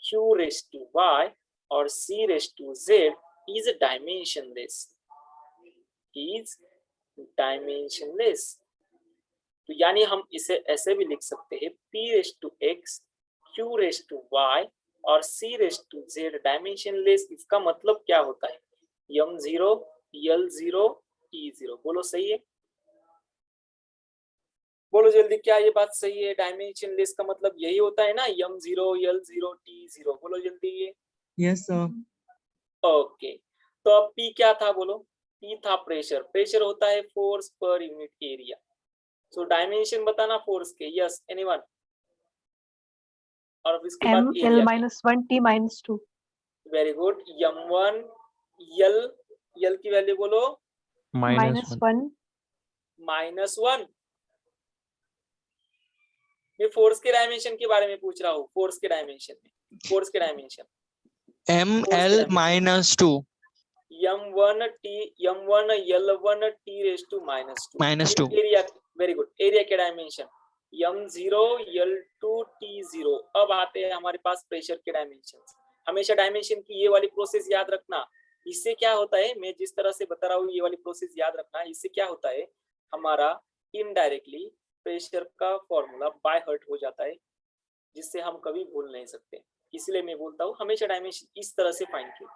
q raise to y और c raise to z is dimensionless, is dimensionless. तो यानी हम इसे ऐसे भी लिख सकते हैं, p raise to x, q raise to y और c raise to z dimensionless. इसका मतलब क्या होता है, m0, l0, t0। बोलो सही है, बोलो जल्दी, क्या ये बात सही है? डायमेंशनलेस का मतलब यही होता है ना, m0, l0, t0। बोलो जल्दी ये। Yes, sir. ओके, तो अब P क्या था बोलो? P था प्रेशर। प्रेशर होता है force per unit area. So dimension बताना फोर्स के। Yes, anyone? और इसके बाद m area. l minus 1 t minus 2 very good. m1 l की वैल्यू बोलो। minus 1 -1। मैं फोर्स के डायमेंशन के बारे में पूछ रहा हूँ, फोर्स के डायमेंशन में, फोर्स के dimension ml -2 m1 l1 t raise to -2 -2 area. Very good. Area के डायमेंशन m0 l2 t0। अब आते हैं हमारे पास प्रेशर के डायमेंशन। हमेशा डायमेंशन की ये वाली प्रोसेस याद रखना। इससे क्या होता है, मैं जिस तरह से बता रहा हूँ ये वाली प्रोसेस याद रखना। इससे क्या होता है, हमारा इनडायरेक्टली प्रेशर का फॉर्मूला बाय हार्ट हो जाता है, जिससे हम कभी भूल नहीं सकते। इसलिए मैं बोलता हूँ हमेशा डायमेंशन इस तरह से फाइंड कीजिए।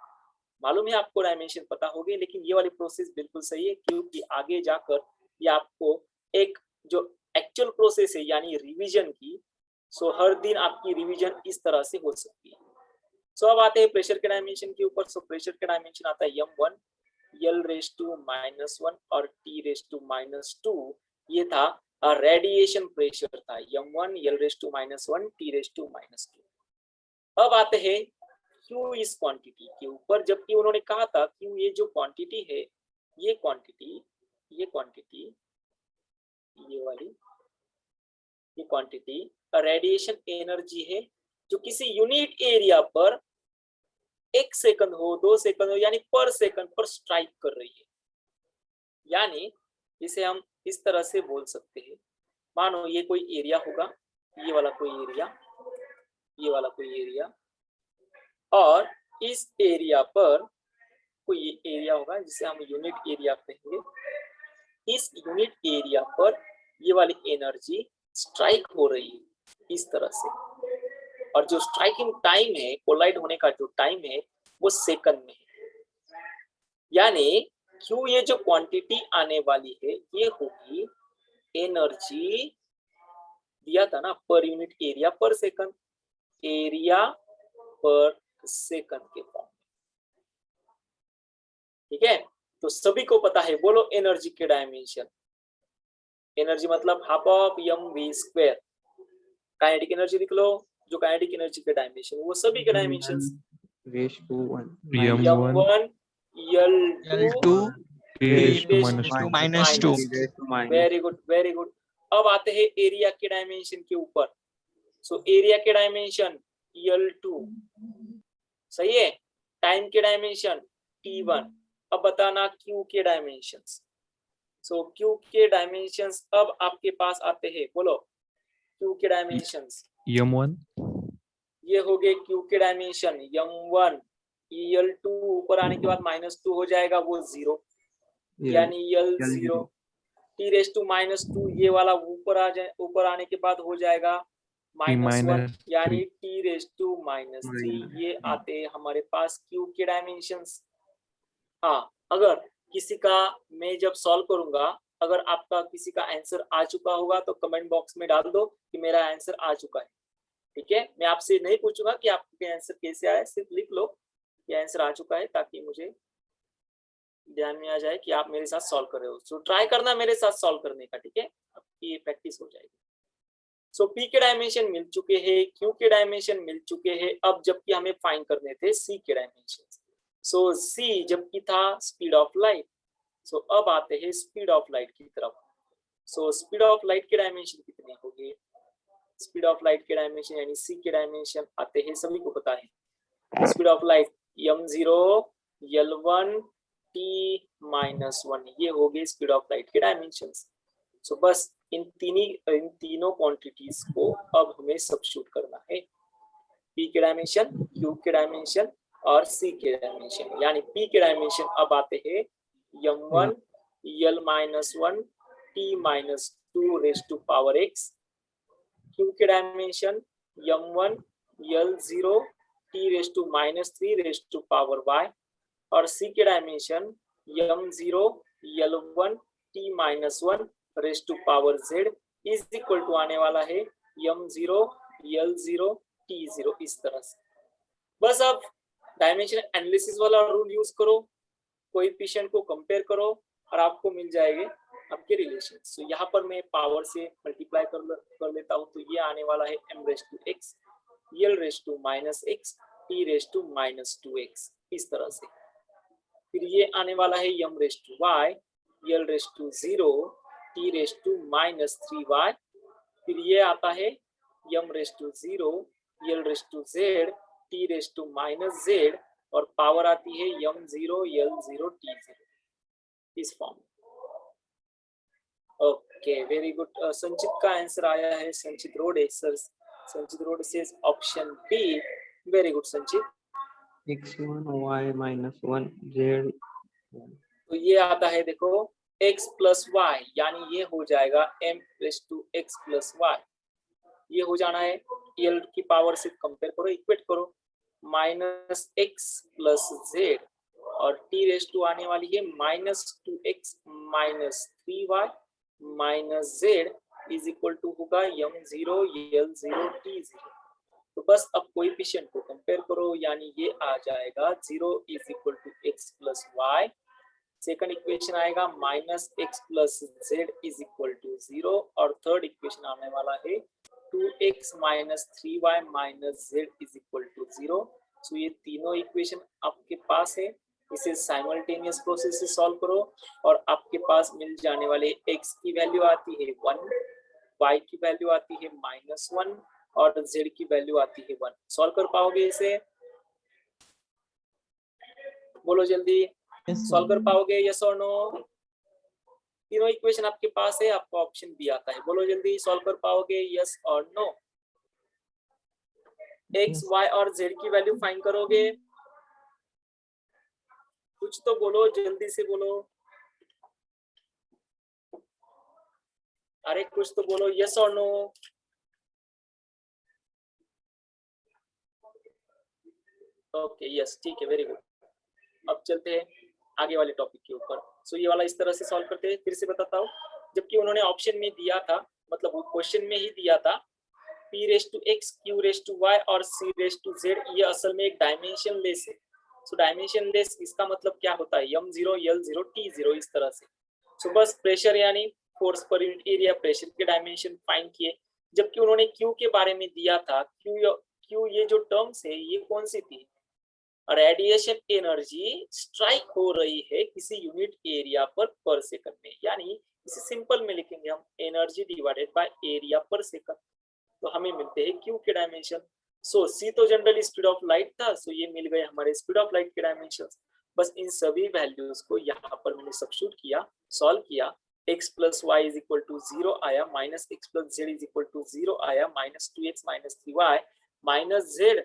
मालूम है आपको डायमेंशन पता होगी, लेकिन ये वाली प्रोसेस बिल्कुल सही है, क्योंकि आगे जाकर ये आपको एक जो एक्चुअल प्रोसेस है यानी रिवीजन की, सो हर दिन आपकी रिवीजन इस तरह से हो सकती है। सो अब आते हैं प्रेशर के डायमेंशन के ऊपर। सो प्रेशर के डायमेंशन आता है m1 l रेस टू -1 और t रेस टू -2। ये था रेडिएशन प्रेशर था, m1 l raise to -1 t raise to -2। अब आते हैं Q इस क्वांटिटी के ऊपर, जबकि उन्होंने कहा था Q ये जो क्वांटिटी है, ये क्वांटिटी ये वाली ये क्वांटिटी रेडिएशन एनर्जी है, जो किसी यूनिट एरिया पर 1 सेकंड हो 2 सेकंड हो यानी पर सेकंड पर स्ट्राइक कर रही है। यानी इसे हम इस तरह से बोल सकते हैं, मानो ये कोई एरिया होगा, ये वाला कोई एरिया, ये वाला कोई एरिया, और इस एरिया पर कोई एरिया होगा जिसे हम यूनिट एरिया कहेंगे। इस यूनिट एरिया पर ये वाली एनर्जी स्ट्राइक हो रही है इस तरह से, और जो स्ट्राइकिंग टाइम है, कोलाइड होने का जो टाइम है, वो सेकंड में है। यानी क्यों ये जो क्वांटिटी आने वाली है, ये होगी एनर्जी दिया था ना पर यूनिट एरिया पर सेकंड, एरिया पर सेकंड के फॉर्म में। ठीक है, तो सभी को पता है, बोलो एनर्जी के डायमेंशन। एनर्जी मतलब half of mv²। Kinetic energy लिख लो, जो काइनेटिक एनर्जी के डायमेंशन, वो सभी के dimension raised to 1 m1 l2 t raised to -2 -2 very good, very good. अब आते हैं एरिया के डायमेंशन के ऊपर। सो एरिया के डायमेंशन l2, सही है। टाइम के डायमेंशन t1। अब बताना Q के डायमेंशंस। सो Q के डायमेंशंस अब आपके पास आते हैं, बोलो Q के डायमेंशंस। m1 ये हो गए Q के डायमेंशन m1, l2 ऊपर आने के बाद -2 हो जाएगा, वो 0 यानी l0। t रेस टू -2 ये वाला ऊपर आ जाए, ऊपर आने के बाद हो जाएगा -1 यानी t रेस टू -3। ये आते हैं हमारे पास Q के डायमेंशंस। हाँ, अगर किसी का, मैं जब सॉल्व करूंगा, अगर आपका किसी का आंसर आ चुका होगा तो कमेंट बॉक्स में डाल दो कि मेरा आंसर आ चुका है। ठीक है, मैं आपसे नहीं पूछूंगा कि आपके आंसर कैसे आए, सिर्फ लिख लो कि आंसर आ चुका है, ताकि मुझे ध्यान में आ जाए कि आप मेरे साथ सॉल्व कर रहे हो। सो ट्राई करना मेरे साथ सॉल्व करने का, ठीक है, आपकी ये प्रैक्टिस हो जाएगी। सो P के डायमेंशन मिल चुके हैं, Q के डायमेंशन मिल चुके हैं। अब जबकि हमें फाइंड करने थे C के डायमेंशन। सो C जबकि था स्पीड ऑफ लाइट। सो अब आते हैं स्पीड ऑफ लाइट की तरफ। सो स्पीड ऑफ लाइट के डायमेंशन कितने होंगे? स्पीड ऑफ लाइट के डायमेंशन यानी C के डायमेंशन आते हैं, सभी को पता है। Speed of light m0 l1 t-1, ये हो गई स्पीड ऑफ लाइट के डायमेंशंस। सो बस इन तीनों क्वांटिटीज को अब हमें सब्स्टिट्यूट करना है, p के डायमेंशन, q के डायमेंशन और c के डायमेंशन। यानी p के डायमेंशन अब आते हैं m1 l-1 t-2 raise to power x, q के dimension m1 l0 t raise to -3 raise to power y और c के dimension m0 l1 t-1 raise to power z is equal to आने वाला है m0 l0 t0। इस तरह से बस अब डायमेंशन एनालिसिस वाला रूल यूज करो, कोएफिशिएंट को कंपेयर करो और आपको मिल जाएंगे आपके रिलेशन। सो यहाँ पर मैं पावर से मल्टीप्लाई कर लेता हूँ, तो ये आने वाला है m raise to x l raise to -x t raise to -2x इस तरह से। फिर ये आने वाला है m raise to y l raise to 0 t raise to -3y। फिर ये आता है m raise to 0 l raise to z t raise to -z और पावर आती है m0 l0 t0 इस फॉर्म। Okay, very good. संचित का आंसर आया है, संचित रोडे सर, संचित रोड से ऑप्शन बी। वेरी गुड संचित। x1 y -1 z। तो ये आता है देखो x प्लस y, यानी ये हो जाएगा m raise to x plus y। ये हो जाना है l की पावर से कंपेयर करो, इक्वेट करो, -x प्लस z और t रेज़ टू आने वाली है -2x -3y z is equal to होगा m0 l0 t0। तो बस अब कोएफिशिएंट को कंपेयर करो, यानी ये आ जाएगा 0 is equal to x plus y। Second equation आएगा -x plus z is equal to 0 और थर्ड इक्वेशन आने वाला है 2x -3y z is equal to 0। So ये तीनों इक्वेशन आपके पास है, इसे साइमल्टेनियस प्रोसेस से सॉल्व करो और आपके पास मिल जाने वाले x की वैल्यू आती है 1, y की वैल्यू आती है -1 और z की वैल्यू आती है 1। सॉल्व कर पाओगे इसे? बोलो जल्दी, सॉल्व कर पाओगे? यस और नो? तीनों इक्वेशन आपके पास है, आपको ऑप्शन बी आता है। बोलो जल्दी, सॉल्व कर पाओगे? यस और नो? x, y और z की वैल्यू फाइंड करोगे? कुछ तो बोलो, जल्दी से बोलो। अरे कुछ तो बोलो, यस और नो? ओके यस, ठीक है, वेरी गुड। अब चलते हैं आगे वाले टॉपिक के ऊपर। सो ये वाला इस तरह से सॉल्व करते हैं। फिर से बताता हूँ, जबकि उन्होंने ऑप्शन में दिया था, मतलब वो क्वेश्चन में ही दिया था p raise to x, q raise to y और c रेज़ टू z, ये असल में एक डायमेंशन लेस है। सो डायमेंशन लेस इसका मतलब क्या होता है, m0 l0 t0 इस तरह से। सो बस प्रेशर यानी force per unit area, pressure के डायमेंशन फाइंड किए। जबकि उन्होंने q के बारे में दिया था, q ये जो टर्म्स है ये कौन सी थी? रेडिएशन एनर्जी स्ट्राइक हो रही है किसी यूनिट एरिया पर सेकंड में, यानी इसे सिंपल में लिखेंगे हम एनर्जी डिवाइडेड बाय एरिया पर सेकंड। तो हमें मिलते हैं q के डायमेंशन। सो c तो जनरली स्पीड ऑफ लाइट था, सो ये मिल गए हमारे स्पीड ऑफ लाइट के डायमेंशंस। बस इन सभी वैल्यूज को यहाँ पर मैंने सब्स्टिट्यूट किया, सॉल्व किया। x plus y is equal to 0 आया, -x plus z is equal to 0 आया, -2x -3y z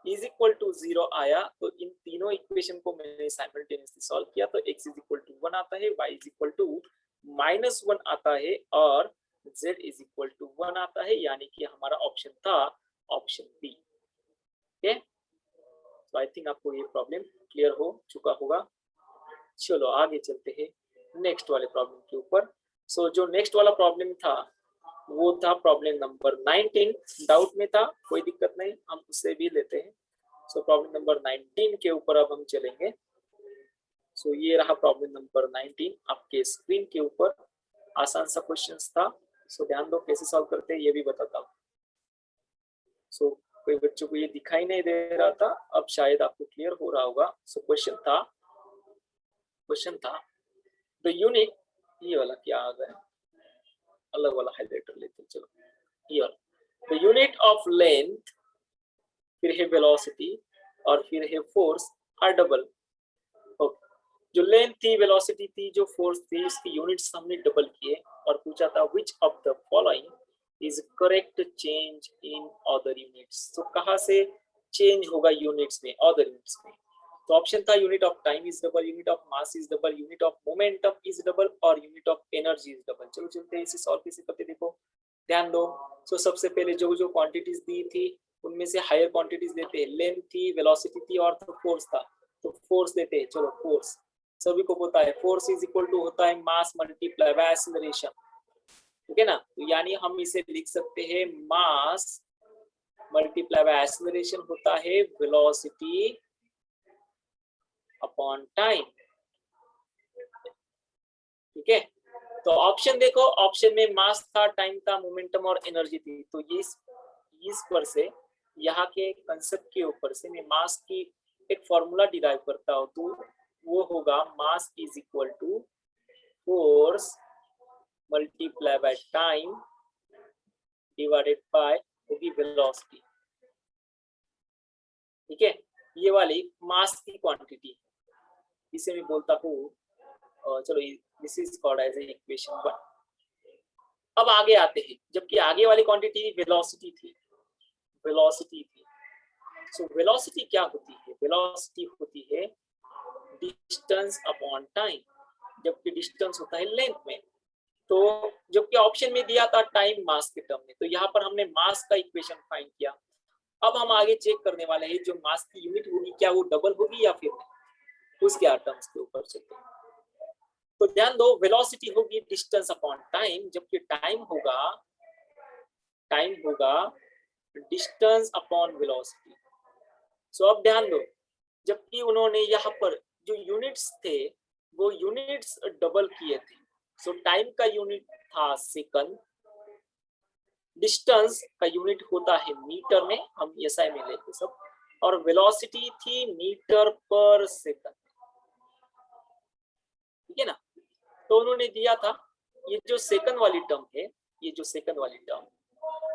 is equal to 0 आया। तो इन तीनों इक्वेशन को मैंने साइमल्टेनियसली सॉल्व किया, तो x इज इक्वल टू 1 आता है, y इज इक्वल टू -1 आता है और z इज इक्वल टू 1 आता है, यानी कि हमारा ऑप्शन था ऑप्शन बी। ओके, तो आई थिंक आपको ये प्रॉब्लम क्लियर हो चुका होगा। चलो आगे चलते हैं नेक्स्ट वाले प्रॉब्लम के ऊपर। सो जो नेक्स्ट वाला प्रॉब्लम था वो था प्रॉब्लम नंबर 19। डाउट में था, कोई दिक्कत नहीं, हम उससे भी लेते हैं। सो प्रॉब्लम नंबर 19 के ऊपर अब हम चलेंगे। सो ये रहा प्रॉब्लम नंबर 19 आपके स्क्रीन के ऊपर। आसान सा क्वेश्चंस था, सो ध्यान दो कैसे सॉल्व करते हैं ये भी बताता हूँ। सो कोई बच्चों को ये दिखाई नहीं दे रहा था, अब शायद आपको क्लियर हो रहा होगा। सो क्वेश्चन था द यूनिट, ये वाला क्या आ गया, अलग वाला हाइलाइटर लेते हैं। चलो ये वाला, द यूनिट ऑफ लेंथ, फिर है वेलोसिटी और फिर है फोर्स आर डबल। ओके, जो लेंथ थी, वेलोसिटी थी, जो फोर्स थी, इसकी यूनिट्स हमने डबल किए और पूछा था which of the following is correct change in other units. तो कहाँ से चेंज होगा यूनिट्स में, अदर यूनिट्स में? तो ऑप्शन था unit of time is double, unit of mass is double, unit of momentum is double और unit of energy is double. चलो चलते हैं इसे सॉल्व कैसे करते देखो, ध्यान दो। तो सबसे पहले जो जो क्वांटिटीज दी थी उनमें से हायर क्वांटिटीज लेते हैं, लेंथ थी, वेलोसिटी थी और फोर्स था, तो फोर्स देते हैं। चलो फोर्स सभी को पता है, फोर्स इज इक्वल टू होता है मास मल्टीप्लाई बाय एक्सीलरेशन, ठीक है ना। तो यानी हम इसे लिख सकते हैं मास मल्टीप्लाई बाय एक्सीलरेशन होता है वेलोसिटी अपॉन टाइम, ठीक है। तो ऑप्शन देखो, ऑप्शन में मास था, टाइम था, मोमेंटम और एनर्जी थी। तो ये इस पर से यहाँ के कंसेप्ट के ऊपर से मैं मास की एक फॉर्मूला डिराइव करता हूँ, तो वो होगा mass is equal to force multiply by time divided by होगी वेलोसिटी, ठीक है। ये वाली मास की क्वांटिटी, इसे मैं बोलता हूँ, चलो this is called as a equation 1। अब आगे आते हैं, जबकि आगे वाली क्वांटिटी वेलोसिटी थी, वेलोसिटी थी। सो वेलोसिटी क्या होती है? वेलोसिटी होती है डिस्टेंस अपॉन टाइम, जबकि डिस्टेंस होता है लेंथ में। तो जबकि ऑप्शन में दिया था टाइम मास के टर्म में, तो यहाँ पर हमने मास का इक्वेशन फाइंड किया। अब हम आगे चेक करने वाले हैं जो मास की यूनिट होगी क्या वो डबल होगी या फिर नहीं, उसके टर्म्स के ऊपर चलते हैं। तो ध्यान दो, वेलोसिटी होगी डिस्टेंस अपॉन टाइम, जबकि टाइम होगा डिस्टेंस अपॉन वेलोसिटी। सो अब ध्यान दो, जबकि उन्होंने यहाँ पर जो यूनिट्स थे वो यूनिट्स डबल किए थे। सो टाइम का यूनिट था सेकंड, डिस्टेंस का यूनिट होता है मीटर में, हम एसआई में लेते सब, और वेलोसिटी थी मीटर पर सेकंड, ठीक है ना। तो उन्होंने दिया था ये जो सेकंड वाली टर्म है, ये जो सेकंड वाली टर्म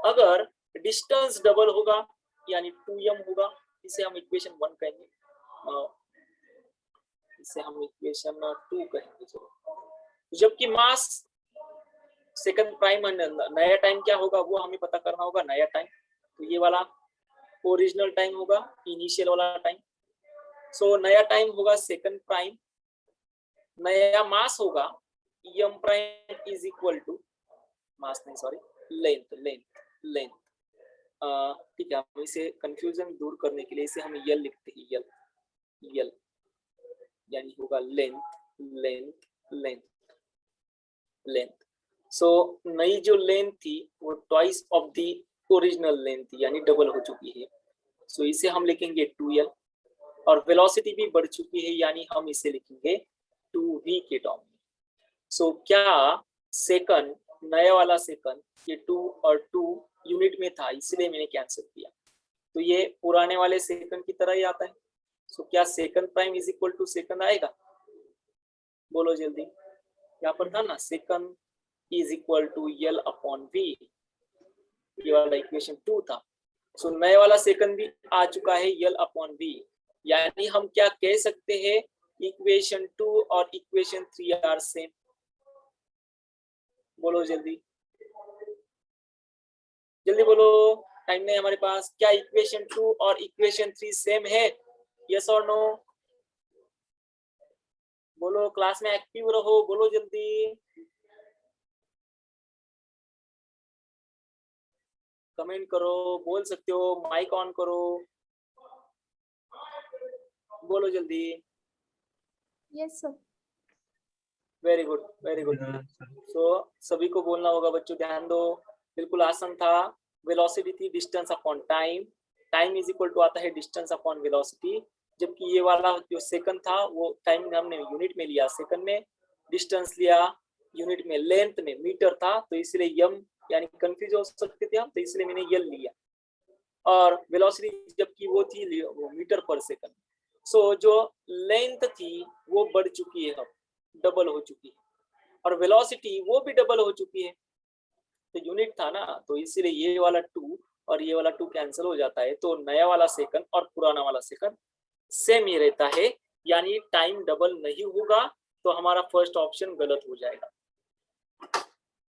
अगर डिस्टेंस डबल होगा यानी 2m होगा, इसे हम इक्वेशन 1 कहेंगे, इसे हम इक्वेशन 2 कहेंगे। चलो, जबकि मास सेकंड प्राइम, नया टाइम क्या होगा वो हमें पता करना होगा, नया टाइम। तो ये वाला ओरिजिनल टाइम होगा, इनिशियल वाला टाइम। सो नया टाइम होगा सेकंड प्राइम, नया मास होगा m prime is equal to mass नहीं सॉरी लेंथ, ठीक है। हम इसे कंफ्यूजन दूर करने के लिए इसे हम यल लिखते हैं, यल यानी होगा लेंथ। सो नई जो लेंथ थी वो twice of the original length थी, यानी डबल हो चुकी है। सो इसे हम लिखेंगे 2l, और वेलोसिटी भी बढ़ चुकी है, यानी हम इसे लिखेंगे 2v के टर्म में। सो क्या सेकंड, नया वाला सेकंड, ये 2 और 2 यूनिट में था इसलिए मैंने कैंसिल किया, तो ये पुराने वाले सेकंड की तरह ही आता है। सो क्या second prime is equal to second आएगा? बोलो जल्दी, यहाँ पर था ना second is equal to L upon V, ये वाला इक्वेशन 2 था। सो नए वाला सेकंड भी आ चुका है यल अपॉन वी, यानी हम क्या कह सकते हैं, इक्वेशन 2 और इक्वेशन 3 आर सेम। बोलो जल्दी बोलो, टाइम नहीं हमारे पास। क्या इक्वेशन 2 और इक्वेशन 3 सेम है? यस और नो? बोलो, क्लास में एक्टिव रहो, बोलो जल्दी, कमेंट करो, बोल सकते हो, माइक ऑन करो, बोलो जल्दी। Yes sir. Very good. So सभी को बोलना होगा बच्चों, ध्यान दो, बिल्कुल आसान था। वेलोसिटी थी distance upon time is equal to आता है डिस्टेंस अपॉन वेलोसिटी, जबकि ये वाला जो सेकंड था वो टाइम हमने यूनिट में लिया, सेकंड में डिस्टेंस लिया यूनिट में, लेंथ में मीटर था, तो इसलिए यम यानी कंफ्यूज हो सकते थे हम, तो इसलिए मैंने यल लिया। और वेलोसिटी जबकि वो थी वो मीटर पर सेकंड। सो जो लेंथ थी वो बढ़ चुकी है, अब डबल हो चुकी है, और वेलोसिटी वो भी डबल हो चुकी है। तो यूनिट था ना, तो इसीलिए ये वाला 2 और ये वाला 2 कैंसिल हो जाता है, तो नया वाला सेकंड और पुराना वाला सेकंड सेम ही रहता है, यानी टाइम डबल नहीं होगा, तो हमारा फर्स्ट ऑप्शन गलत हो जाएगा।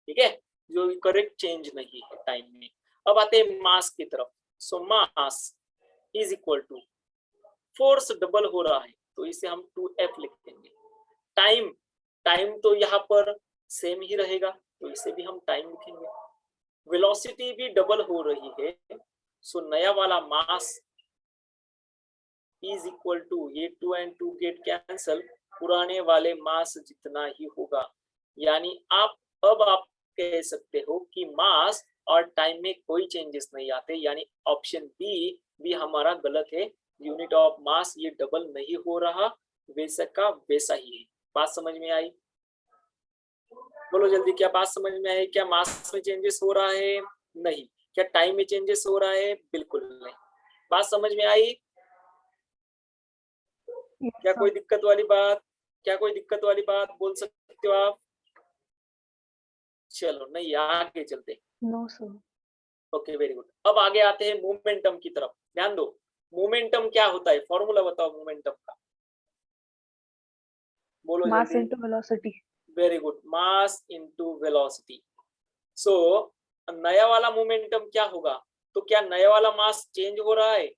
ठीक है, जो करेक्ट चेंज नहीं है टाइम में। अब आते हैं मास की तरफ। So mass is equal to, force double हो रहा है तो इसे हम 2F लिखेंगे। टाइम, टाइम तो यहाँ पर सेम ही रहेगा तो इसे भी हम टाइम लिखेंगे। वेलोसिटी भी डबल हो रही है, सो नया वाला मास इज इक्वल टू, ये 2 and 2 गेट कैंसल, पुराने वाले मास जितना ही होगा। यानी अब आप कह सकते हो कि मास और टाइम में कोई चेंजेस नहीं आते, यानी ऑप्शन बी भी हमारा गलत है। यूनिट ऑफ मास ये डबल नहीं हो रहा, वैसा का वैसा ही है। बात समझ में आई? बोलो जल्दी, क्या बात समझ में आई? क्या मास में चेंजेस हो रहा है? नहीं। क्या टाइम में चेंजेस हो रहा है? बिल्कुल नहीं। बात समझ में आई? क्या कोई दिक्कत वाली बात? क्या कोई दिक्कत वाली बात बोल सकते हो आप? चलो नहीं, आगे चलते। No sir. Okay, very good. अब आगे आते हैं मोमेंटम की तरफ। ध्यान दो, मोमेंटम क्या होता है? फॉर्मूला बताओ मोमेंटम का। बोलो मास जल्दी। Into velocity. Very good, mass into velocity. So नया वाला मोमेंटम क्या होगा? तो क्या नया वाला मास चेंज हो रहा है?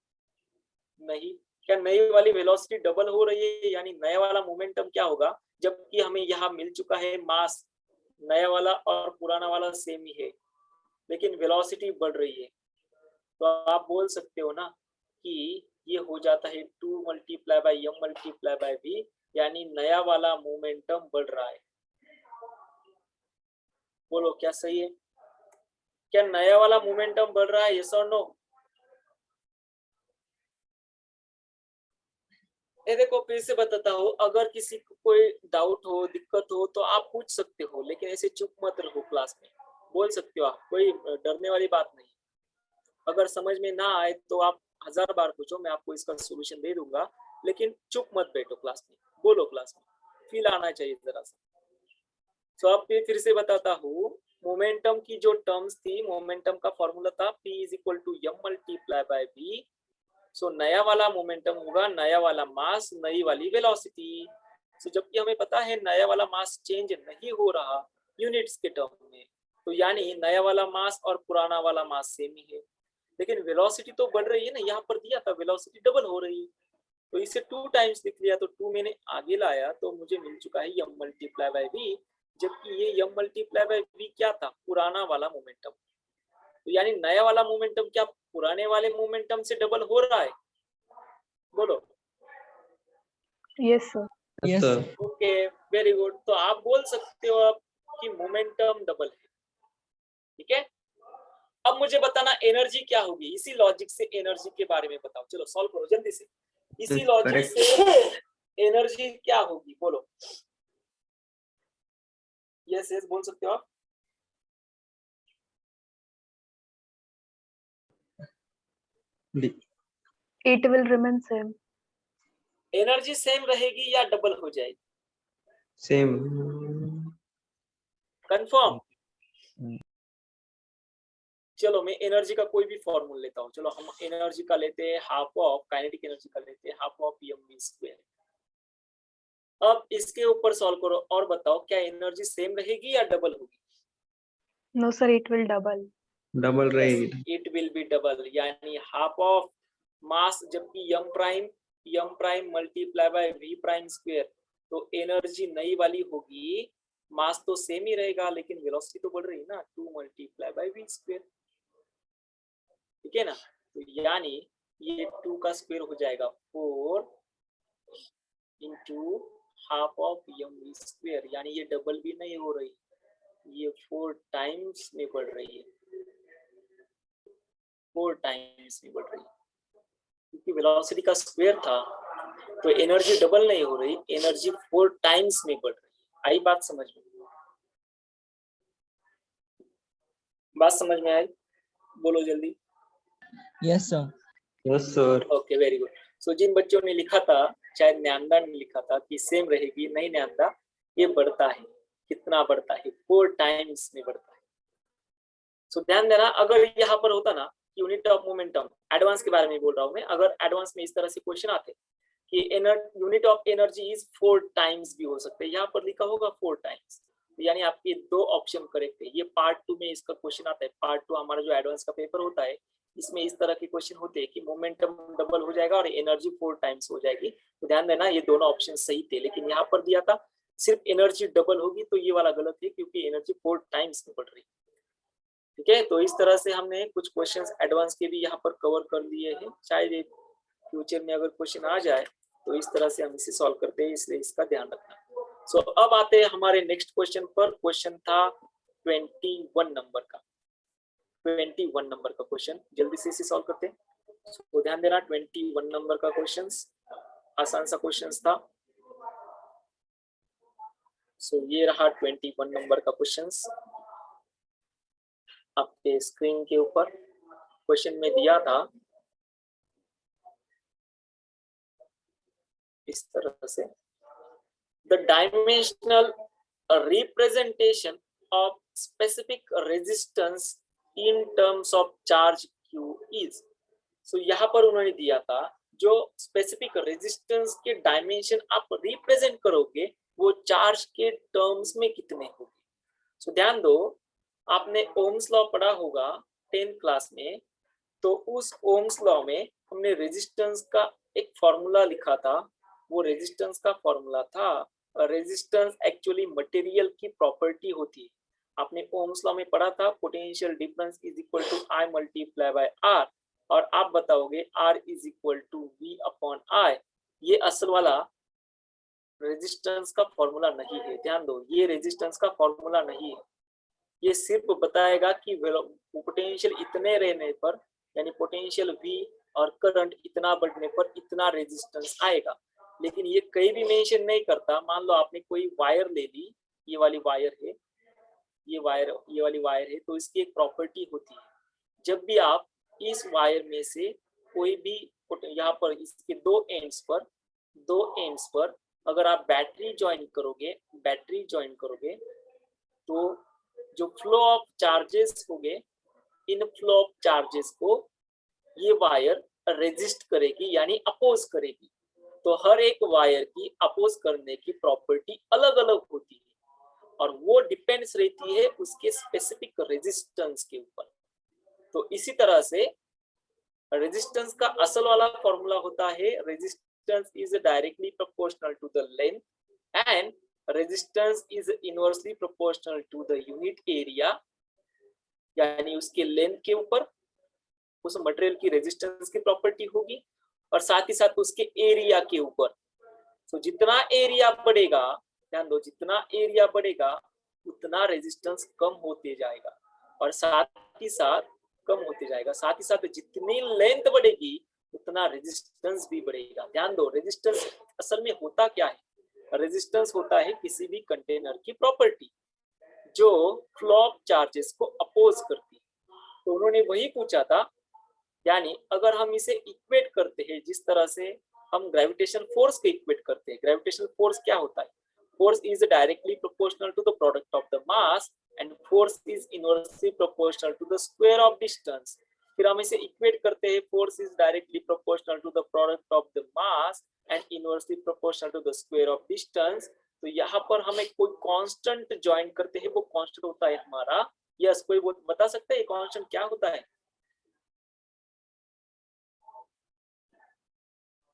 नहीं। क्या नई वाली वेलोसिटी डबल हो रही है? यानी नया वाला मोमेंटम क्या होगा? जबकि हमें यहाँ मिल चुका है मास नया वाला और पुराना वाला सेम ही है, लेकिन वेलोसिटी बढ़ रही है, तो आप बोल सकते हो ना कि ये हो जाता है 2 multiply by m multiply by v, यानी नया वाला मोमेंटम बढ़ रहा है। बोलो क्या सही है? क्या नया वाला मोमेंटम बढ़ रहा है? यस और नो? ये देखो, फिर से बताता हूँ, अगर किसी को कोई डाउट हो, दिक्कत हो तो आप पूछ सकते हो, लेकिन ऐसे चुप मत रहो। क्लास में बोल सकते हो आप, कोई डरने वाली बात नहीं। अगर समझ में ना आए तो आप 1000 बार पूछो, मैं आपको इसका सोल्यूशन दे दूंगा, लेकिन चुप मत बैठो क्लास में, बोलो क्लास में, फील आना चाहिए जरा सा। तो अब फिर से बताता हूँ, मोमेंटम की जो टर्म्स थी, मोमेंटम का फॉर्मूला था P is equal to m multiply by v। So नया वाला मोमेंटम होगा नया वाला मास, नई वाली वेलोसिटी। सो जबकि हमें पता है नया वाला मास चेंज नहीं हो रहा यूनिट्स के टर्म में, तो यानी नया वाला मास और पुराना वाला मास सेम ही है, लेकिन वेलोसिटी तो बढ़ रही है ना। यहाँ पर दिया था वेलोसिटी डबल हो रही है, तो इसे 2 टाइम्स लिख लिया, तो 2 मैंने आगे लाया तो मुझे मिल चुका है m मल्टीप्लाई बाय v, जबकि ये m मल्टीप्लाई बाय v क्या था? पुराना वाला मोमेंटम। तो यानी नया वाला मोमेंटम क्या पुराने वाले मोमेंटम से डबल हो रहा है? बोलो। Yes sir. Yes sir. Okay, very good. तो आप बोल सकते हो अब कि मोमेंटम डबल है। ठीक है, अब मुझे बताना एनर्जी क्या होगी। इसी लॉजिक से एनर्जी के बारे में बताओ। चलो सॉल्व करो जल्दी से। इसी लॉजिक से एनर्जी क्या होगी? बोलो। यस यस बोल सकते हो आप। It will remain same. Energy same रहेगी या डबल हो जाएगी? सेम। कंफर्म? चलो मैं एनर्जी का कोई भी फॉर्मूला लेता हूँ। चलो हम एनर्जी का लेते हैं हाफ ऑफ, काइनेटिक एनर्जी का लेते हैं हाफ ऑफ mv²। अब इसके ऊपर सॉल्व करो और बताओ क्या एनर्जी सेम रहेगी या डबल होगी? No sir, it will double. Double रहेगी। इट विल बी डबल, यानी हाफ ऑफ मास, जबकि m prime multiply by v prime square, तो एनर्जी नई वाली होगी। मास तो सेम ही रहेगा लेकिन वेलोसिटी तो बढ़ रही है ना, 2 मल्टीप्लाई बाय v स्क्वायर। ठीक है ना? तो यानी ये 2 का स्क्वायर हो जाएगा 4 इंटू हाफ ऑफ mv², यानी ये डबल भी नहीं हो रही, ये 4 टाइम्स में बढ़ रही है, 4 टाइम्स में बढ़ रही है, क्योंकि वेलोसिटी का स्क्वायर था तो एनर्जी डबल नहीं हो रही, एनर्जी 4 टाइम्स में बढ़ रही है। आई बात समझ में? बात समझ में आई? बोलो जल्दी। Yes sir. Yes sir. Okay, very good. So जिन बच्चों ने लिखा था, शायद न्यानदा ने लिखा था कि सेम रहेगी, नहीं न्यानदा, ये बढ़ता है। कितना बढ़ता है? 4 टाइम्स में बढ़ता है। सो ध्यान देना, अगर यहाँ पर होता ना यूनिट ऑफ मोमेंटम, एडवांस के बारे में बोल रहा हूँ मैं, अगर एडवांस में इस तरह से क्वेश्चन आते कि unit of energy is 4 times भी हो सकता है, यहाँ पर लिखा होगा 4 टाइम्स, यानी आपके 2 ऑप्शन करेक्ट है। ये पार्ट 2 में इसका क्वेश्चन आता है। पार्ट 2 हमारा जो एडवांस का पेपर होता है, इसमें इस तरह के क्वेश्चन होते हैं कि मोमेंटम डबल हो जाएगा और एनर्जी 4 टाइम्स हो जाएगी। तो ध्यान देना, ये दोनों ऑप्शन सही थे, लेकिन यहाँ पर दिया था सिर्फ एनर्जी डबल होगी, तो ये वाला गलत है क्योंकि एनर्जी 4 टाइम्स में बढ़ रही है। ठीक है, तो इस तरह से हमने कुछ क्वेश्चंस एडवांस के भी यहाँ पर कवर कर लिए हैं। शायद फ्यूचर में अगर क्वेश्चन आ जाए तो इस तरह से हम इसे सॉल्व करते हैं, इसलिए इसका ध्यान रखना। सो अब आते हैं हमारे नेक्स्ट क्वेश्चन पर। क्वेश्चन था 21 नंबर का। 21 नंबर का क्वेश्चन जल्दी से इसे सॉल्व करते हैं। तो ध्यान देना, 21 नंबर का क्वेश्चन आसान सा क्वेश्चन था। सो ये रहा 21 नंबर का क्वेश्चन आपके स्क्रीन के ऊपर। क्वेश्चन में दिया था इस तरह से, the dimensional representation of specific resistance in terms of charge Q is. So यहाँ पर उन्होंने दिया था जो स्पेसिफिक रेजिस्टेंस के डायमेंशन आप रिप्रेजेंट करोगे वो चार्ज के टर्म्स में कितने होंगे। सो ध्यान दो, आपने ओम्स लॉ पढ़ा होगा 10th क्लास में, तो उस ओम्स लॉ में हमने रेजिस्टेंस का एक फॉर्मूला लिखा था। वो रेजिस्टेंस का फॉर्मूला था, रेजिस्टेंस एक्चुअली मटेरियल की प्रॉपर्टी होती है। आपने ओम्स लॉ में पढ़ा था, potential difference is equal to I multiply by R, और आप बताओगे R is equal to V upon I। ये असल वाला रेजिस्टेंस का फॉर्मूला नहीं है। ध्यान दो, ये रेजिस्टेंस का फॉर्मूला नहीं है। ये सिर्फ बताएगा कि पोटेंशियल इतने रहने पर, यानी पोटेंशियल V और करंट इतना बढ़ने पर इतना रेजिस्टेंस आएगा, लेकिन ये कहीं भी मेंशन नहीं करता। मान लो आपने कोई वायर ले ली, ये वाली वायर है, ये वाली वायर है, तो इसकी एक प्रॉपर्टी होती है, जब भी आप इस वायर में से कोई भी यहाँ पर इसके दो एंड्स पर अगर आप बैटरी ज्वाइन करोगे तो जो फ्लो ऑफ चार्जेस होंगे, इन फ्लो ऑफ चार्जेस को ये वायर रेजिस्ट करेगी, यानी अपोज करेगी। तो हर एक वायर की अपोज करने की प्रॉपर्टी अलग अलग होती है और वो डिपेंड्स रहती है उसके स्पेसिफिक रेजिस्टेंस के ऊपर। तो इसी तरह से रेजिस्टेंस का असल वाला फॉर्मूला होता है, resistance is directly proportional to the length and resistance is inversely proportional to the unit area, यानी उसके लेंथ के ऊपर उस मटेरियल की रेजिस्टेंस की प्रॉपर्टी होगी और साथ ही साथ उसके एरिया के ऊपर। तो जितना एरिया बढ़ेगा, ध्यान दो, जितना एरिया बढ़ेगा उतना रेजिस्टेंस कम होते जाएगा और साथ ही साथ जितनी लेंथ बढ़ेगी उतना रेजिस्टेंस भी बढ़ेगा। ध्यान दो, रेजिस्टेंस असल में होता क्या है? रेजिस्टेंस होता है किसी भी कंटेनर की प्रॉपर्टी जो फ्लो ऑफ चार्जेस को अपोज करती है। तो उन्होंने वही पूछा था, यानी अगर हम इसे इक्वेट करते हैं जिस तरह से हम ग्रेविटेशनल फोर्स को इक्वेट करते हैं, ग्रेविटेशनल फोर्स क्या होता है? Force is directly proportional to the product of the mass and force is inversely proportional to the square of distance. फिर हम इसे इक्वेट करते हैं, force is directly proportional to the product of the mass and inversely proportional to the square of distance. तो यहाँ पर हमें कोई कांस्टेंट ज्वाइन करते हैं, वो कांस्टेंट होता है हमारा, यस कोई वो बता सकता है कांस्टेंट क्या होता है?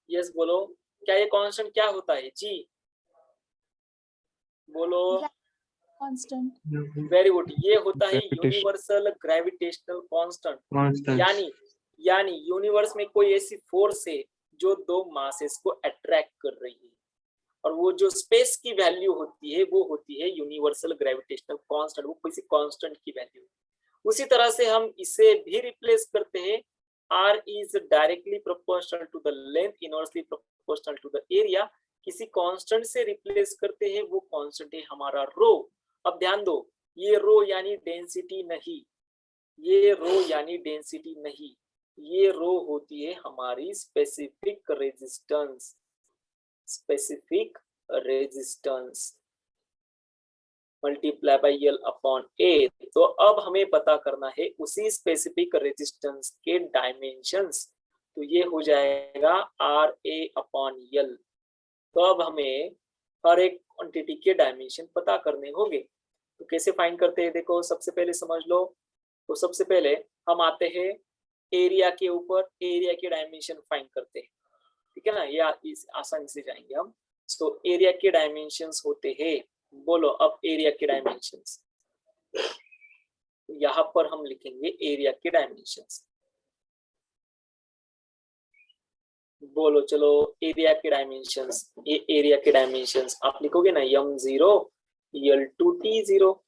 यस बोलो, क्या ये कांस्टेंट क्या होता है? जी बोलो। कांस्टेंट। वेरी गुड, ये होता है यूनिवर्सल ग्रेविटेशनल कांस्टेंट। यानी यूनिवर्स में कोई ऐसी फोर्स है जो दो मासेस को अट्रैक्ट कर रही है और वो जो स्पेस की वैल्यू होती है वो होती है यूनिवर्सल ग्रेविटेशनल कांस्टेंट, वो किसी कांस्टेंट की वैल्यू। उसी तरह से हम इसे भी रिप्लेस करते हैं, R is directly proportional to the length, inversely proportional to the area। किसी कांस्टेंट से रिप्लेस करते हैं, वो कांस्टेंट है हमारा रो। अब ध्यान दो, ये रो यानी डेंसिटी नहीं, ये रो यानी डेंसिटी नहीं, ये रो होती है हमारी specific resistance, specific resistance multiply by L upon A। तो अब हमें पता करना है उसी स्पेसिफिक रेजिस्टेंस के डायमेंशंस। तो ये हो जाएगा RA/L। तो अब हमें हर एक क्वांटिटी के डायमेंशन पता करने होंगे। तो कैसे फाइंड करते हैं, देखो सबसे पहले समझ लो। तो सबसे पहले हम आते हैं एरिया के ऊपर, एरिया के डायमेंशन फाइंड करते हैं, ठीक है ना, या इस आसानी से जाएंगे हम। तो एरिया के डायमेंशंस होते हैं, बोलो अब एरिया के डायमेंशंस। यहाँ पर हम लिखेंगे एरिया के डायमेंशंस, बोलो चलो एरिया के डायमेंशंस। ये एरिया के डायमेंशंस आप लिखोगे ना, m0 L2 T0।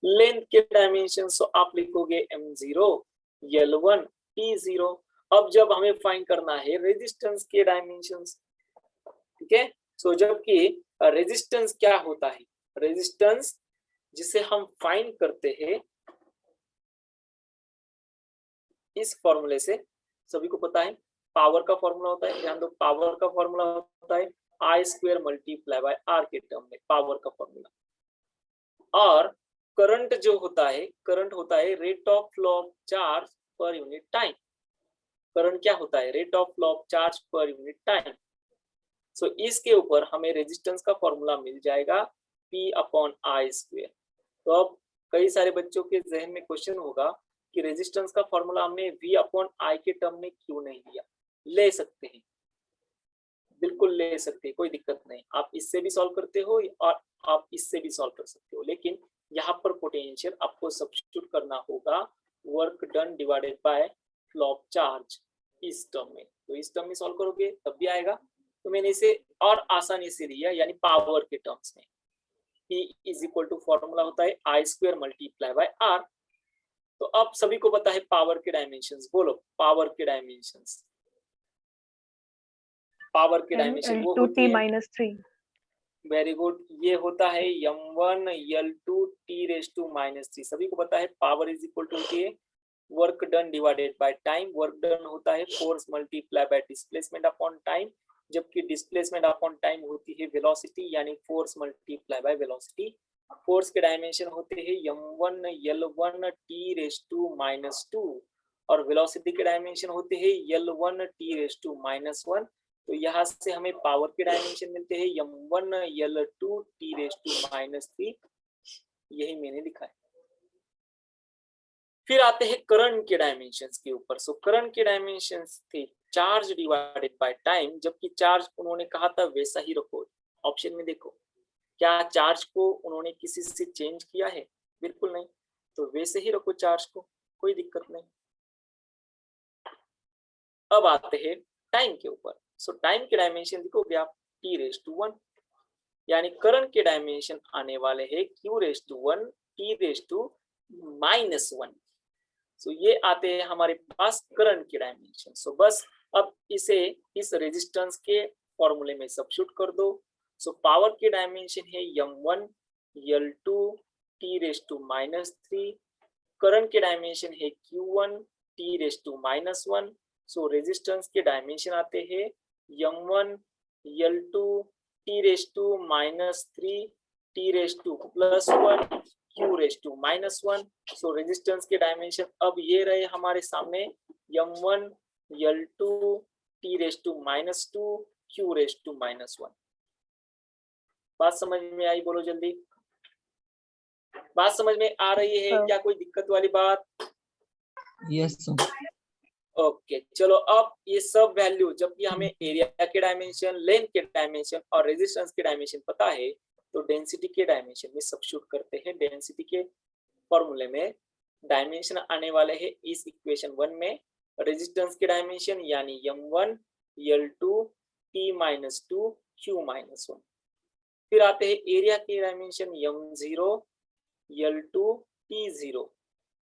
लेंथ के डायमेंशंस तो आप लिखोगे m0 L1 T0। अब जब हमें फाइंड करना है रेजिस्टेंस के डायमेंशंस, ठीक है। सो जबकि रेजिस्टेंस क्या होता है, रेजिस्टेंस जिसे हम फाइंड करते हैं इस फॉर्मूले से, सभी को पता है पावर का फॉर्मूला होता है। ध्यान दो, पावर का फॉर्मूला होता है I² मल्टीप्लाई बाय R के टर्म में, पावर का फॉर्मूला। और करंट जो होता है, करंट होता है rate of flow of charge per unit time. Current क्या होता है, rate of flow of charge per unit time. So इसके ऊपर हमें रेजिस्टेंस का फॉर्मूला मिल जाएगा P/I²। तो अब कई सारे बच्चों के जहन में क्वेश्चन होगा कि रेजिस्टेंस का फॉर्मूला हमने V/I के टर्म में क्यों नहीं लिया। ले सकते हैं, बिल्कुल ले सकते हैं, कोई दिक्कत नहीं। आप इससे भी सॉल्व करते हो और आप इससे भी सॉल्व कर सकते हो, लेकिन यहाँ पर पोटेंशियल आपको सब्स्टिट्यूट करना होगा work done divided by flow of charge इस टर्म में। तो इस टर्म में सॉल्व करोगे तब भी आएगा। तो मैंने इसे और आसानी से लिया, यानी पावर के टर्म्स में। P फॉर्मूला होता है I² मल्टीप्लाई बाय R। तो अब सभी को पता है पावर के डायमेंशंस, बोलो पावर के डायमेंशंस। पावर के डायमेंशन वो होती है L2T-3। वेरी गुड, ये होता है m1 L2 T⁻⁻3। सभी को पता है पावर इज इक्वल टू होती है work done divided by time. Work done होता है force multiply bye displacement upon time, जबकि डिस्प्लेसमेंट अपॉन टाइम होती है वेलोसिटी, यानी force multiply by velocity. Force के डायमेंशन होते हैं m1 L1 T⁻², और वेलोसिटी के डायमेंशन होते हैं L1 T⁻⁻1। तो यहाँ से हमें पावर के डायमेंशन मिलते हैं m1 L2 T⁻⁻3। यही मैंने लिखा है। फिर आते हैं करंट के डायमेंशंस के ऊपर। सो करंट के dimensions the charge divided by time, जबकि चार्ज उन्होंने कहा था वैसा ही रखो। ऑप्शन में देखो, क्या चार्ज को उन्होंने किसी से चेंज किया है, बिल्कुल नहीं। तो वैसे ही रखो चार्ज को, कोई दिक्कत नहीं। अब आते हैं टाइम के ऊपर। सो टाइम के डायमेंशन देखोगे आप T⁻1, यानी करंट के डायमेंशन आने वाले हैं Q⁻1 T⁻⁻1। सो ये आते हैं हमारे पास करंट के डायमेंशन। सो बस अब इसे इस रेजिस्टेंस के फॉर्मूले में सब्स्टिट्यूट कर दो। सो पावर के डायमेंशन है m1 L2 T⁻⁻3। करंट के डायमेंशन है Q1 T⁻⁻1। सो रेजिस्टेंस के डायमेंशन आते हैं m1 L2 T⁻⁻3 T⁻+1 Q⁻−1। सो रेजिस्टेंस के डायमेंशन अब ये रहे हमारे सामने m1 L2 T⁻2 Q⁻−1। बात समझ में आई, बोलो जल्दी। बात समझ में आ रही है क्या, कोई दिक्कत वाली बात? Yes, sir. ओके चलो, अब ये सब वैल्यू जबकि हमें एरिया के डायमेंशन, लेंथ के डायमेंशन और रेजिस्टेंस के डायमेंशन पता है, तो डेंसिटी के डायमेंशन में सब्स्टिट्यूट करते हैं। डेंसिटी के फॉर्मूले में डायमेंशन आने वाले हैं इस इक्वेशन 1 में, रेजिस्टेंस के डायमेंशन यानी m1 L2 T⁻2 Q⁻1। फिर आते हैं एरिया के डायमेंशन m0 L2 T0,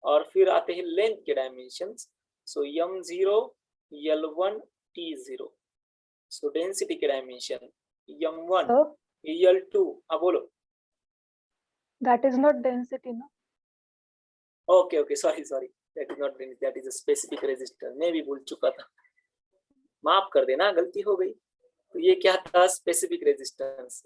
और फिर आते हैं लेंथ के डायमेंशंस। सो m0 L1 T0। सो डेंसिटी के डायमेंशन m1 L2। हाँ बोलो। That is not density, no? Okay sorry that is not density, that is a specific resistance. मैं भी भूल चुका था, माफ कर देना, गलती हो गई। तो ये क्या था, स्पेसिफिक रेजिस्टेंस।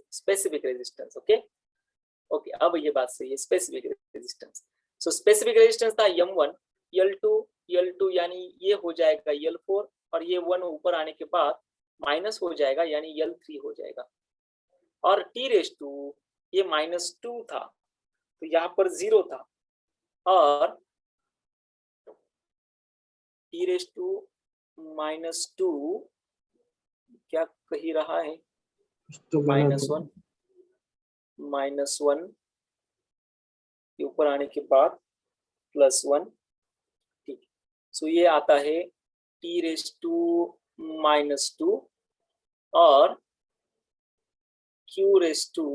ओके अब ये बात सही है, specific resistance. So specific resistance था m1 L2 यानी ये हो जाएगा L4, और ये 1 ऊपर आने के बाद माइनस हो जाएगा, यानी L3 हो जाएगा। और t रेज टू ये -2 था, तो यहाँ पर 0 था, और t रेज टू -2 क्या कही रहा है, तो -1 के ऊपर आने के बाद +1, ठीक। सो ये आता है t रेज टू -2 और q रेज टू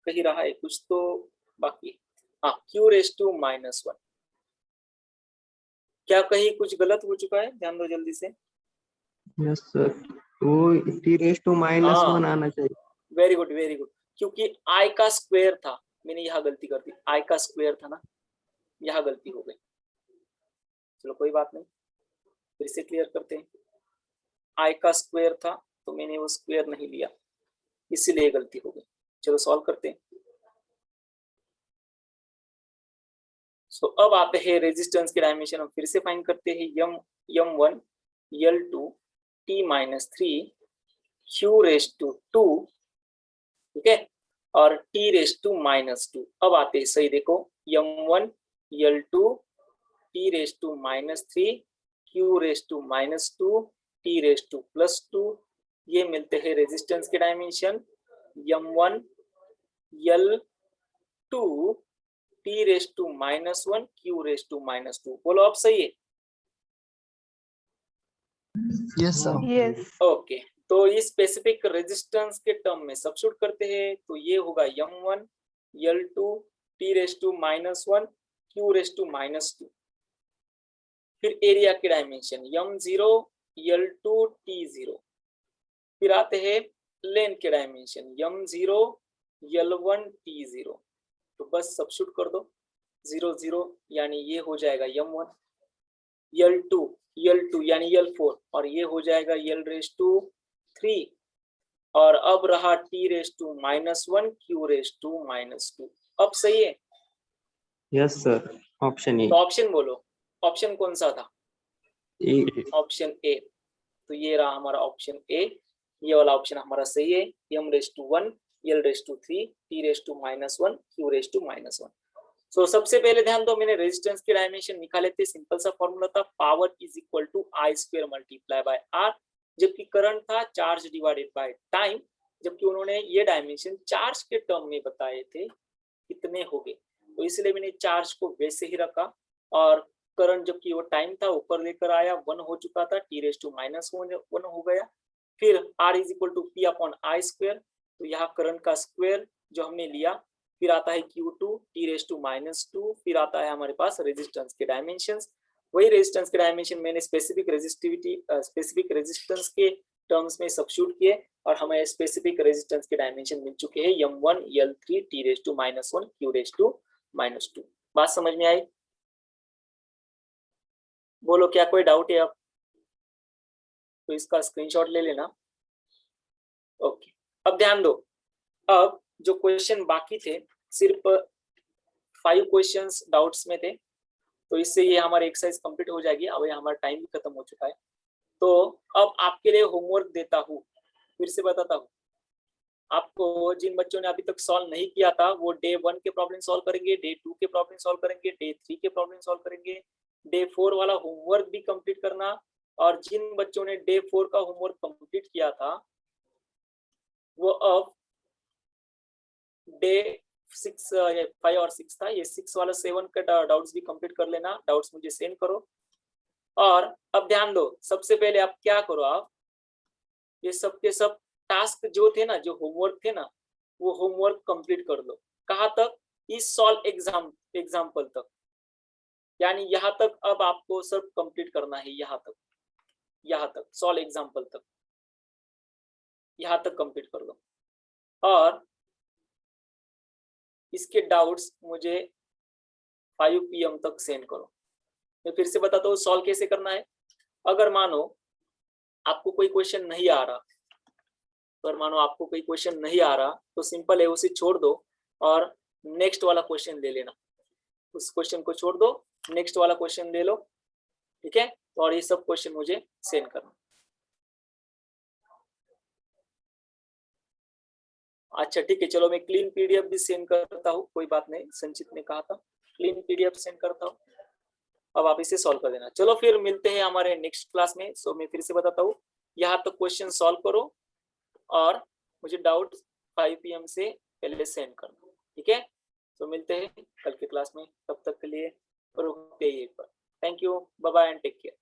कही रहा है कुछ तो बाकी, हाँ q रेज टू -1। क्या कहीं कुछ गलत हो चुका है, ध्यान दो जल्दी से। यस सर, तो t रेज टू -1 आना चाहिए। वेरी गुड वेरी गुड, क्योंकि i का स्क्वायर था, मैंने यहाँ गलती कर दी, i का स्क्वायर था ना, यहाँ गलती हो गई। चलो कोई बात नहीं, फिर से क्लियर करते हैं। i का स्क्वायर था तो मैंने वो स्क्वायर नहीं लिया, इसीलिए गलती हो गई। चलो सॉल्व करते हैं। सो अब आते हैं रेजिस्टेंस के डायमेंशन, हम फिर से फाइंड करते हैं। m1 L2 t-3 q raise to 2, ठीक है, और t रेज टू -2। अब आते हैं, सही देखो, m1 L2 t raise to -3 q raise to -2 t raise to +2, ये मिलते हैं रेजिस्टेंस के dimension. m1 L2 t raise to -1 q raise to -2, बोलो अब सही है। Yes, sir. Yes. ओके, तो इस स्पेसिफिक रेजिस्टेंस के टर्म में सब्स्टिट्यूट करते हैं, तो ये होगा m1 L2 t raise to -1 q raise to -2। फिर एरिया के डायमेंशन m0 L2 t0। फिर आते हैं लेंथ के डायमेंशन m0 L1 t0। तो बस सब्स्टिट्यूट कर दो, 0 0, यानी ये हो जाएगा m1 L2 यानी L4, और ये हो जाएगा L रेज टू 3, और अब रहा t raise to -1 q raise to -2। अब सही है। Yes sir, option A. तो ऑप्शन बोलो, ऑप्शन कौन सा था? Option A. तो ये रहा हमारा ऑप्शन ए, ये वाला ऑप्शन हमारा सही है। m raise to 1 L raise to 3 t raise to -1 q raise to -1। So सबसे पहले ध्यान दो, मैंने रेजिस्टेंस के डायमेंशन निकाले थे, सिंपल सा फॉर्मूला था, power is equal to I² multiply by R, जबकि करंट था चार्ज डिवाइडेड बाय टाइम, जबकि उन्होंने ये डायमेंशन चार्ज के टर्म में बताए थे कितने हो गए, तो इसलिए मैंने चार्ज को वैसे ही रखा, और करंट जबकि वो टाइम था ऊपर लेकर आया, 1 हो चुका था, t रेज टू -1 हो गया। फिर R is equal to P/I², तो यहाँ करंट का स्क्वायर जो हमने लिया। फिर आता है Q2 t रेज टू -2, फिर आता है हमारे पास रेजिस्टेंस के डायमेंशंस। वही रेजिस्टेंस के डायमेंशन मैंने स्पेसिफिक रेजिस्टेंस के टर्म्स में सब्स्टिट्यूट किए, और हमें स्पेसिफिक रेजिस्टेंस के डायमेंशन मिल चुके हैं m1 L3 t raise to -1 q raise to -2। बात समझ में आई? बोलो क्या कोई डाउट है? अब तो इसका स्क्रीनशॉट ले लेना। ओके, अब ध्यान दो, अब जो क्वेश्चन बाकी थे, सिर्फ 5 क्वेश्चंस डाउट्स में थे, तो इससे ये हमारी एक्सरसाइज कंप्लीट हो जाएगी। अब हमारा टाइम भी खत्म हो चुका है, तो अब आपके लिए होमवर्क देता हूँ, फिर से बताता हूँ आपको। जिन बच्चों ने अभी तक सॉल्व नहीं किया था, वो डे 1 के प्रॉब्लम सॉल्व करेंगे, डे 2 के प्रॉब्लम सॉल्व करेंगे, डे 3 के प्रॉब्लम सॉल्व करेंगे, डे 4 वाला होमवर्क भी कंप्लीट करना। और जिन बच्चों ने डे 4 का होमवर्क कंप्लीट किया था, वो अब डे 6, 5 और 6 था, ये 6 वाला 7 का डाउट्स भी कंप्लीट कर लेना। डाउट्स मुझे सेंड करो। और अब ध्यान दो, सबसे पहले आप क्या करो, आप ये सब के सब टास्क जो थे ना, जो होमवर्क थे ना, वो होमवर्क कंप्लीट कर लो। कहाँ तक? इस सॉल्व एग्जाम्पल तक, यानी यहाँ तक अब आपको सब कंप्लीट करना है। यहाँ तक सॉल्व एग्जाम्पल तक, यहाँ तक कंप्लीट कर लो, और इसके डाउट्स मुझे 5 PM तक सेंड करो। मैं फिर से बताता हूँ सॉल्व कैसे करना है। अगर मानो आपको कोई क्वेश्चन नहीं आ रहा, तो सिंपल है, उसे छोड़ दो और नेक्स्ट वाला क्वेश्चन ले लेना। उस क्वेश्चन को छोड़ दो, नेक्स्ट वाला क्वेश्चन ले लो, ठीक है। तो और ये सब क्वेश्चन मुझे सेंड करना। अच्छा ठीक है, चलो मैं क्लीन पीडीएफ भी सेंड करता हूँ, कोई बात नहीं, संचित ने कहा था क्लीन पीडीएफ सेंड करता हूँ। अब आप इसे सॉल्व कर देना। चलो फिर मिलते हैं हमारे नेक्स्ट क्लास में। सो मैं फिर से बताता हूँ, यहाँ तक क्वेश्चन सॉल्व करो और मुझे डाउट 5 PM से पहले सेंड करना, ठीक है। तो मिलते हैं कल के क्लास में, तब तक के लिए रुकते ही एक बार। Thank you, bye bye and take care.